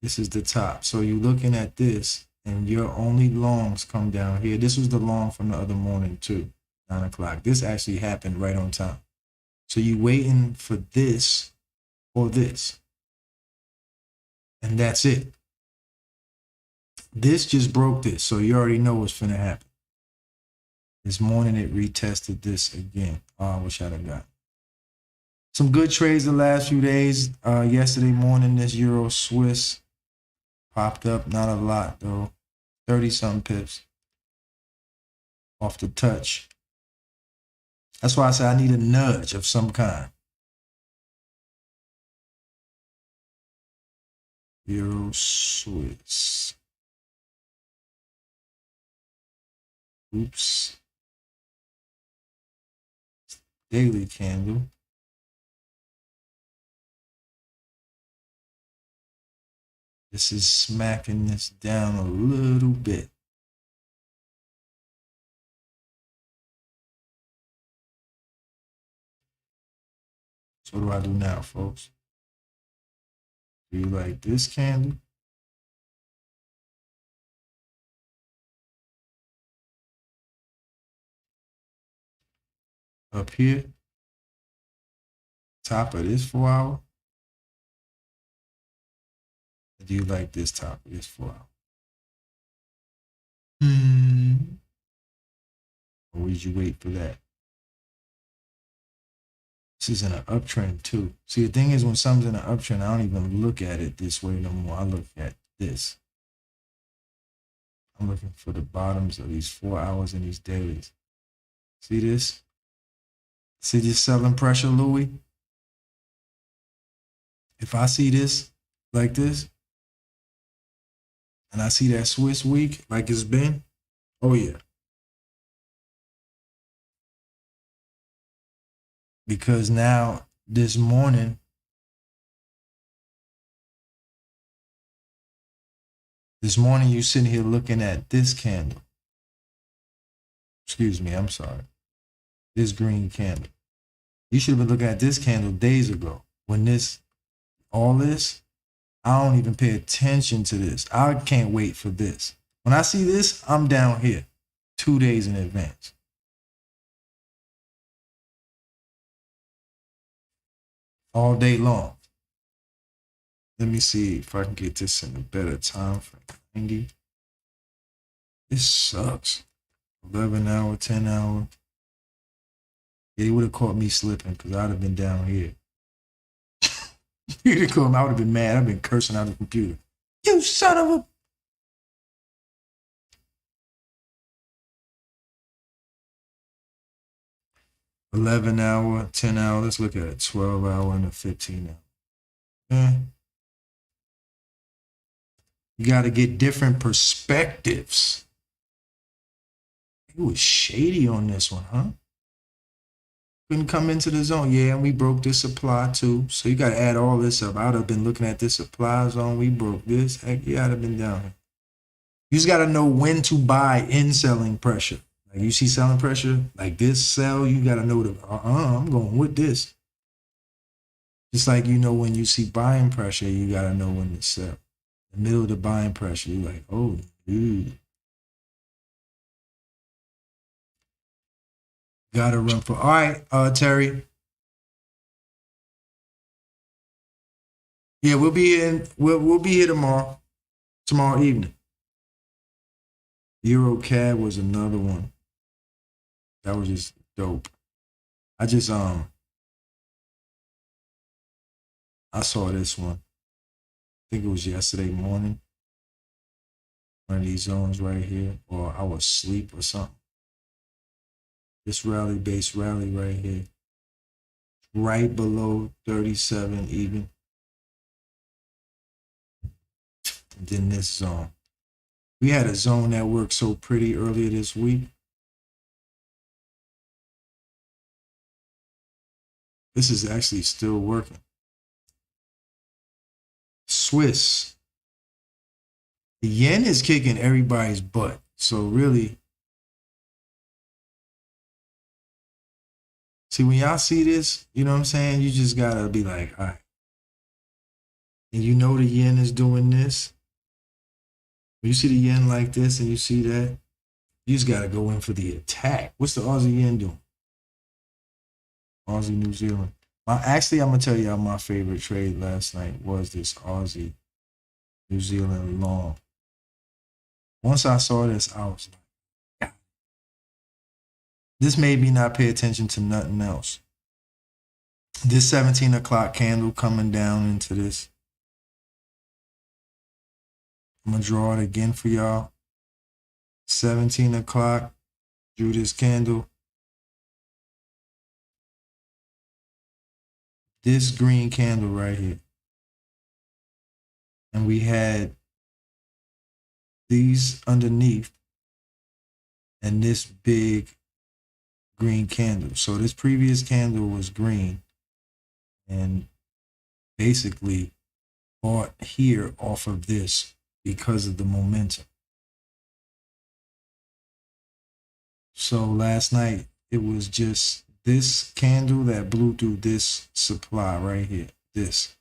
this is the top. So you're looking at this, and your only longs come down here. This was the long from the other morning too, 9 o'clock. This actually happened right on time. So you waiting for this or this. And that's it. This just broke this, so you already know what's finna happen. This morning it retested this again. Oh, I wish I'd have got some good trades the last few days. Yesterday morning, this Euro Swiss popped up. Not a lot, though. 30-something pips off the touch. That's why I say I need a nudge of some kind. Euro Swiss. Oops. Daily candle. This is smacking this down a little bit. So what do I do now, folks? Do you like this candle? Up here, top of this 4 hour? Or do you like this top of this 4 hour? Or would you wait for that? This is in an uptrend too. See, the thing is, when something's in an uptrend, I don't even look at it this way no more. I look at this. I'm looking for the bottoms of these 4 hours and these dailies. See this? See this selling pressure, Louis? If I see this like this, and I see that Swiss week like it's been, oh yeah. Because now this morning, you're sitting here looking at this candle. Excuse me, I'm sorry. This green candle. You should have been looking at this candle days ago. When all this, I don't even pay attention to this. I can't wait for this. When I see this, I'm down here 2 days in advance. all day long. Let me see if I can get this in a better time frame. 90. This sucks. 11 hour, 10 hour. Yeah, he would have caught me slipping because I'd have been down here. He'd have caught me. I would have been mad. I've been cursing out the computer. You son of a. $11 hour, 10 hour. Let's look at it. 12 hour and a 15 hour. You got to get different perspectives. It was shady on this one, huh? Couldn't come into the zone. Yeah, and we broke this supply too. So you got to add all this up. I would have been looking at this supply zone. We broke this. Heck yeah, I'd have been down here. You just got to know when to buy in selling pressure. Like you see selling pressure, like this sell, you got to know that, I'm going with this. Just like you know when you see buying pressure, you got to know when to sell. The middle of the buying pressure, you're like, oh, dude. Gotta run for. All right, Terry. Yeah, we'll be in. We'll be here tomorrow evening. EuroCAD was another one. That was just dope. I saw this one. I think it was yesterday morning. One of these zones right here, or I was asleep or something. This rally-based rally right here. Right below 37 even. And then this zone. We had a zone that worked so pretty earlier this week. This is actually still working. Swiss. The yen is kicking everybody's butt. So really, see, when y'all see this, you know what I'm saying? You just gotta be like, all right. And you know the yen is doing this. When you see the yen like this and you see that, you just gotta go in for the attack. What's the Aussie yen doing? Aussie New Zealand. Actually, I'm gonna tell y'all my favorite trade last night was this Aussie New Zealand long. Once I saw this, I was like, yeah. This made me not pay attention to nothing else. This 17 o'clock candle coming down into this. I'm gonna draw it again for y'all. 17 o'clock, drew this candle. This green candle right here. And we had these underneath and this big green candle. So this previous candle was green and basically bought here off of this because of the momentum. So last night it was just this candle that blew through this supply right here, this,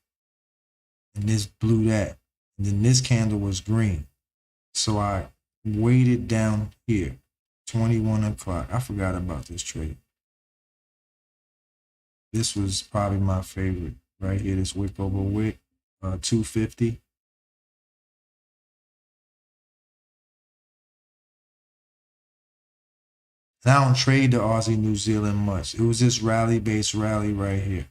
and this blew that, and then this candle was green. So I waited down here, 21 o'clock. I forgot about this trade. This was probably my favorite right here, this wick over wick, 250. And I don't trade the Aussie New Zealand much. It was this rally-based rally right here.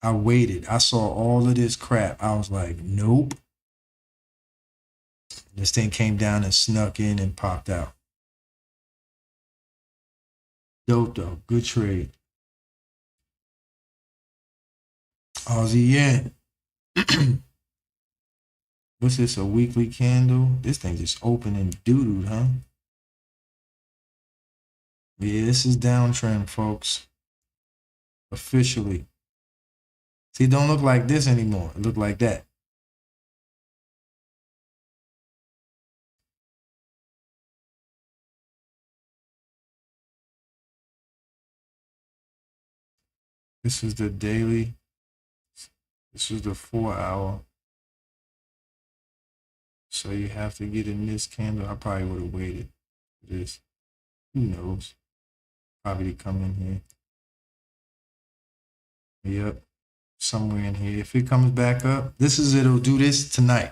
I waited. I saw all of this crap. I was like, nope. This thing came down and snuck in and popped out. Dope though. Good trade. Aussie yen. What's this, a weekly candle? This thing just open and doo-doo, huh? Yeah, this is downtrend, folks. Officially. See, it don't look like this anymore. It look like that. This is the daily. This is the 4 hour. So you have to get in this candle. I probably would have waited for this. Who knows? Probably come in here. Yep. Somewhere in here. If it comes back up, it'll do this tonight.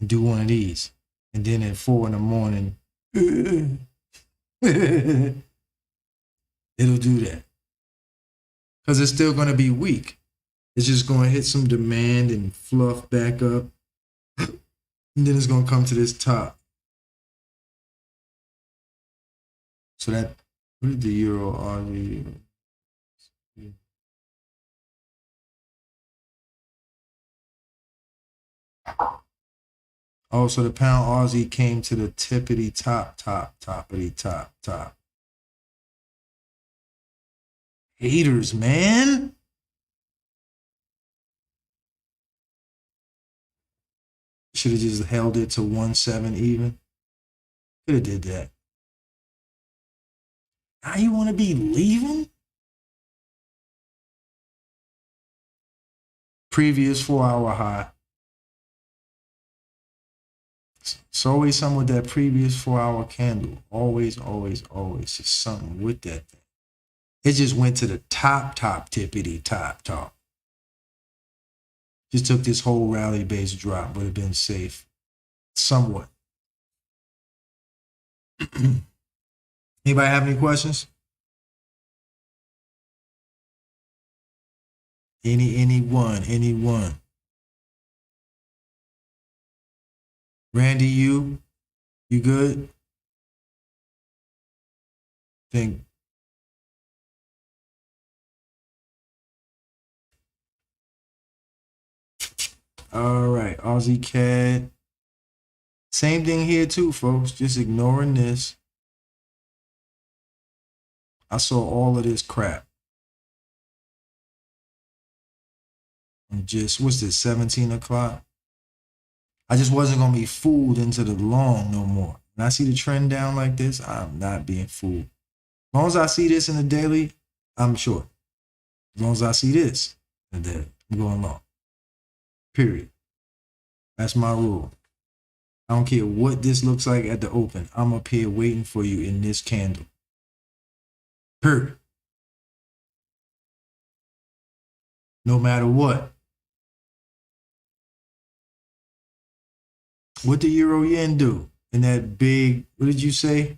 Do one of these. And then at 4 in the morning, it'll do that. Because it's still going to be weak. It's just going to hit some demand and fluff back up. And then it's going to come to this top. So that, what did the euro RV? Oh, so the pound Aussie came to the tippity toppity top. Haters, man. Should have just held it to 1.7 even. Could have did that. Now you want to be leaving? Previous 4-hour high. It's always something with that previous 4-hour candle. Always. Just something with that thing. It just went to the top tippity top. Just took this whole rally base drop, would have been safe. Somewhat. Anybody have any questions? Anyone? Randy, you good? Think. All right, Aussie CAD. Same thing here too, folks. Just ignoring this. I saw all of this crap. And just, what's this, 17 o'clock? I just wasn't going to be fooled into the long no more. When I see the trend down like this, I'm not being fooled. As long as I see this in the daily, I'm short. As long as I see this in the daily, I'm going long. Period. That's my rule. I don't care what this looks like at the open. I'm up here waiting for you in this candle. Period. No matter what. What did Euro Yen do in that big, what did you say?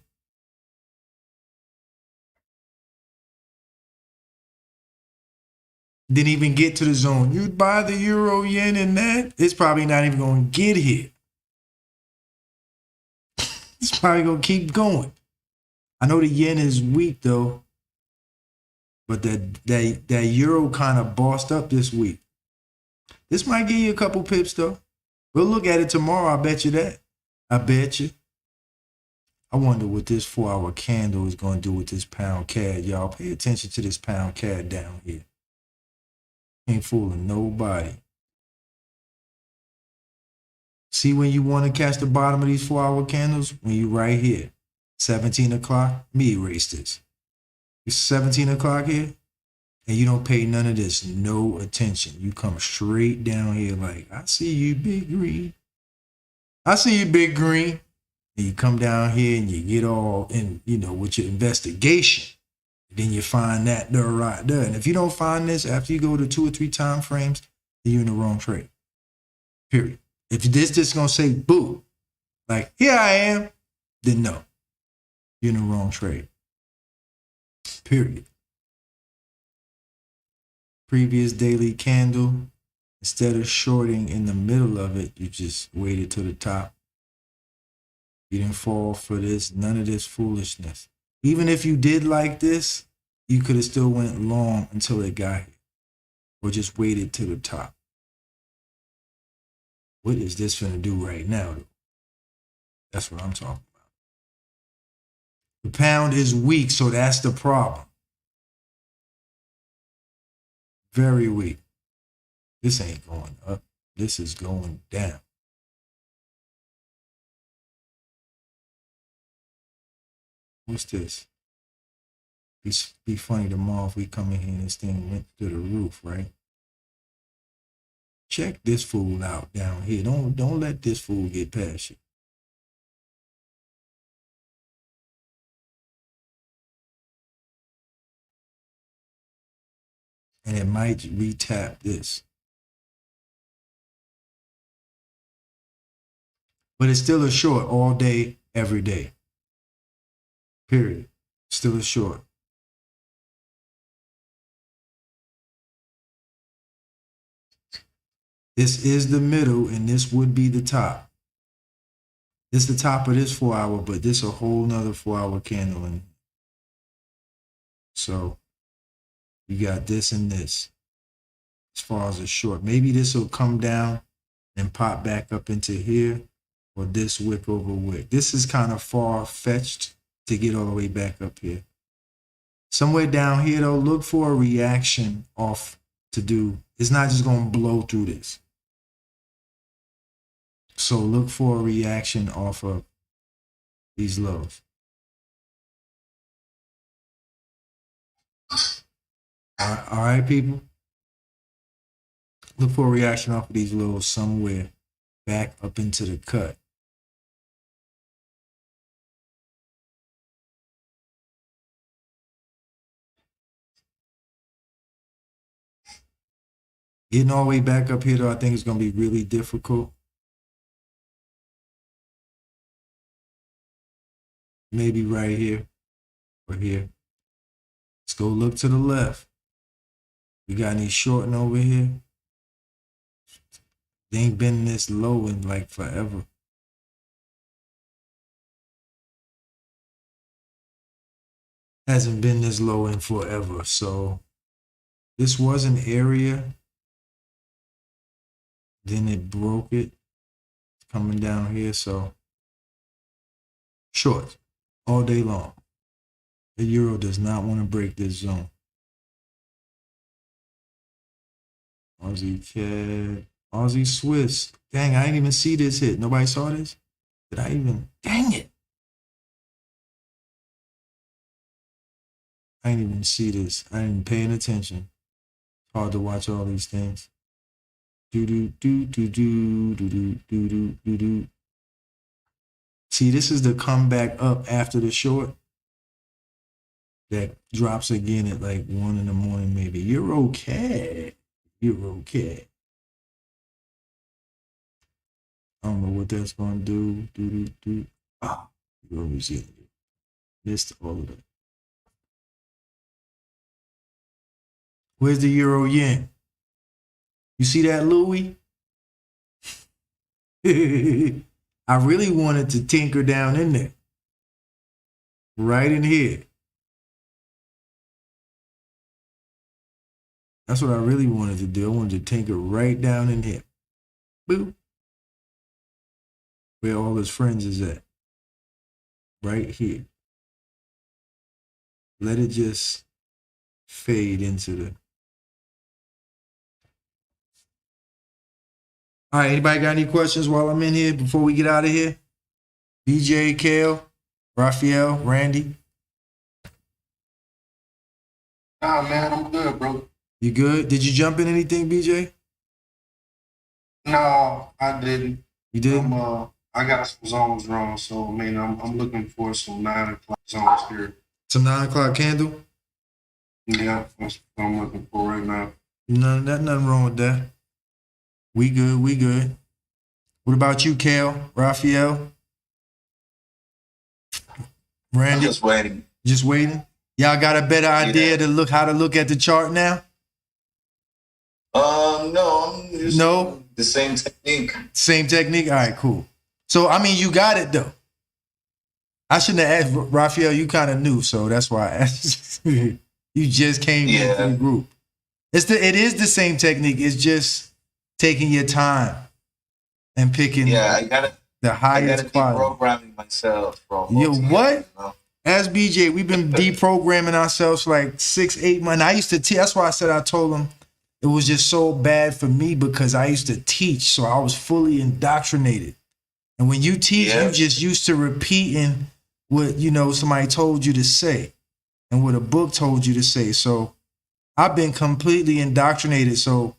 Didn't even get to the zone. You'd buy the Euro Yen in that? It's probably not even going to get here. It's probably going to keep going. I know the yen is weak though, but that euro kind of bossed up this week. This might give you a couple pips though. We'll look at it tomorrow. I bet you that. I bet you. I wonder what this 4-hour candle is going to do with this pound CAD. Y'all pay attention to this pound CAD down here. Ain't fooling nobody. See when you want to catch the bottom of these 4-hour candles? When you right here. 17 o'clock. Let me erase this. It's 17 o'clock here. And you don't pay none of this, no attention. You come straight down here like, I see you, Big Green. I see you, Big Green. And you come down here and you get all in, with your investigation. Then you find that there right there. And if you don't find this after you go to 2 or 3 time frames, then you're in the wrong trade. Period. If this just going to say, boo, like, here I am, then no. You're in the wrong trade. Period. Previous daily candle, instead of shorting in the middle of it, you just waited to the top. You didn't fall for this, none of this foolishness. Even if you did like this, you could have still went long until it got here. Or just waited to the top. What is this finna do right now, though? That's what I'm talking about. The pound is weak, so that's the problem. Very weak. This ain't going up. This is going down. What's this? Be funny tomorrow if we come in here and this thing went to the roof, right? Check this fool out down here. Don't let this fool get past you. And it might retap this. But it's still a short all day, every day. Period. Still a short. This is the middle, and this would be the top. This is the top of this 4 hour, but this a whole nother 4 hour candle. And so you got this and this as far as a short. Maybe this will come down and pop back up into here, or this wick over wick. This is kind of far fetched to get all the way back up here. Somewhere down here though, look for a reaction off to do. It's not just going to blow through this. So look for a reaction off of these lows. All right, people. Look for a reaction off of these lows somewhere back up into the cut. Getting all the way back up here though, I think it's going to be really difficult. Maybe right here or here. Let's go look to the left. We got any shorting over here? They ain't been this low in like forever. Hasn't been this low in forever. So this was an area. Then it broke it. It's coming down here. So short all day long. The euro does not want to break this zone. Aussie CAD, Aussie Swiss. Dang, I didn't even see this hit. Nobody saw this? Did I even? Dang it. I didn't even see this. I ain't paying attention. It's hard to watch all these things. Do do do do do do do do do do do. See, this is the comeback up after the short. That drops again at like 1 in the morning, maybe. You're okay. You're okay. I don't know what that's gonna do. Ah, you're resilient. Missed all of that. Where's the euro yen? You see that, Louis? I really wanted to tinker down in there. Right in here. That's what I really wanted to do. I wanted to tinker right down in here. Boop. Where all his friends is at. Right here. Let it just fade into the... All right, anybody got any questions while I'm in here before we get out of here? BJ, Kale, Raphael, Randy? Nah, man, I'm good, bro. You good? Did you jump in anything, BJ? No, I didn't. You did? I got some zones wrong, so I mean, I'm looking for some 9 o'clock zones here. Some 9 o'clock candle? Yeah, that's what I'm looking for right now. Nothing wrong with that. We good. What about you, Kale, Raphael? Randy? I'm just waiting. Just waiting? Y'all got a better idea to how to look at the chart now? No, I'm just the same technique. Same technique? All right, cool. So, I mean, you got it, though. I shouldn't have asked, Raphael, you kind of knew, so that's why I asked. You just came into the group. It is the same technique. It's just taking your time and picking the highest quality. Deprogramming myself from what? As BJ, we've been deprogramming ourselves for like 6-8 months. I used to teach. That's why I said I told him it was just so bad for me because I used to teach, so I was fully indoctrinated. And when you teach, you just used to repeating what somebody told you to say and what a book told you to say. So I've been completely indoctrinated. So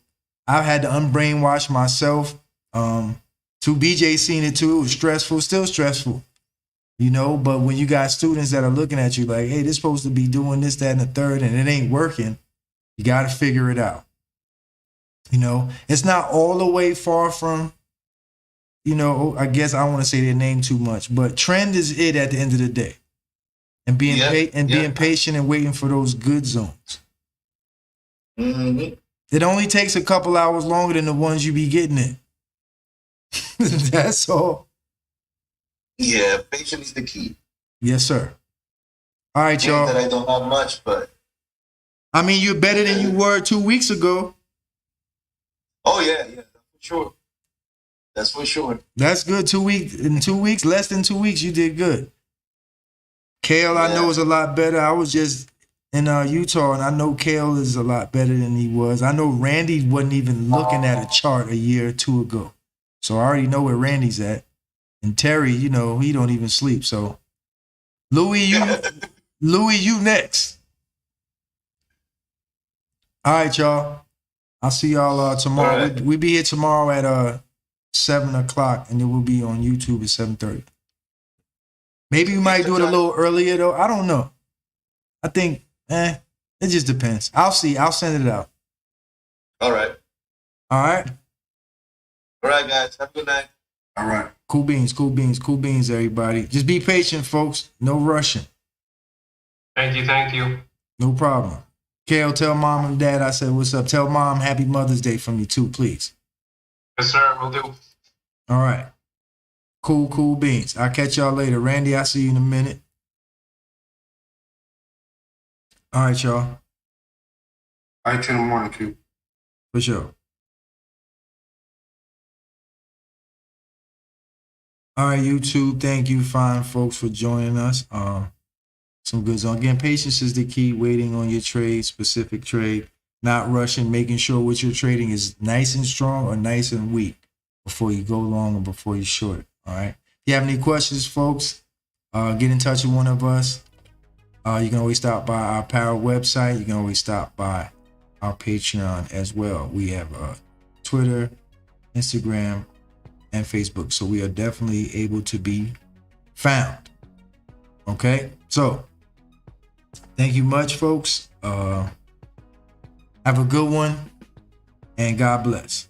I've had to unbrainwash myself. To BJ seen it too. It was stressful, still stressful. But when you got students that are looking at you like, hey, they're supposed to be doing this, that, and the third, and it ain't working, You got to figure it out. You know, it's not all the way far from, you know, I guess I don't want to say their name too much, but trend is it at the end of the day. And being being patient and waiting for those good zones. Mm-hmm. It only takes a couple hours longer than the ones you be getting in. That's all. Yeah, patience is the key. Yes, sir. All right, Think y'all. that I don't have much, but I mean, you're better than you were 2 weeks ago. oh yeah, that's for sure. That's for sure. That's good. 2 weeks. In 2 weeks, less than 2 weeks, you did good. Kale, I know, is a lot better. I was just in Utah, and I know Kale is a lot better than he was. I know Randy wasn't even looking at a chart a year or two ago. So I already know where Randy's at. And Terry, you know, he don't even sleep. So Louis, you next. All right, y'all. I'll see y'all tomorrow. All right. We be here tomorrow at 7 o'clock, and then we'll be on YouTube at 7:30. Maybe we might do it a little earlier, though. I don't know. I think, it just depends. I'll see. I'll send it out. All right. All right? All right, guys. Have a good night. All right. Cool beans, cool beans, cool beans, everybody. Just be patient, folks. No rushing. Thank you. No problem. Kale, tell mom and dad I said what's up. Tell mom happy Mother's Day from me too, please. Yes, sir, will do. All right. Cool beans. I'll catch y'all later. Randy, I'll see you in a minute. All right, y'all. All right, till the morning, Q. For sure. All right, YouTube. Thank you, fine folks, for joining us. Some good zone. Again, patience is the key. Waiting on your trade, specific trade, not rushing, making sure what you're trading is nice and strong or nice and weak before you go long or before you short it. All right. If you have any questions, folks, get in touch with one of us. You can always stop by our Power website. You can always stop by our Patreon as well. We have Twitter, Instagram, and Facebook. So we are definitely able to be found. Okay. So thank you much, folks. Have a good one, and God bless.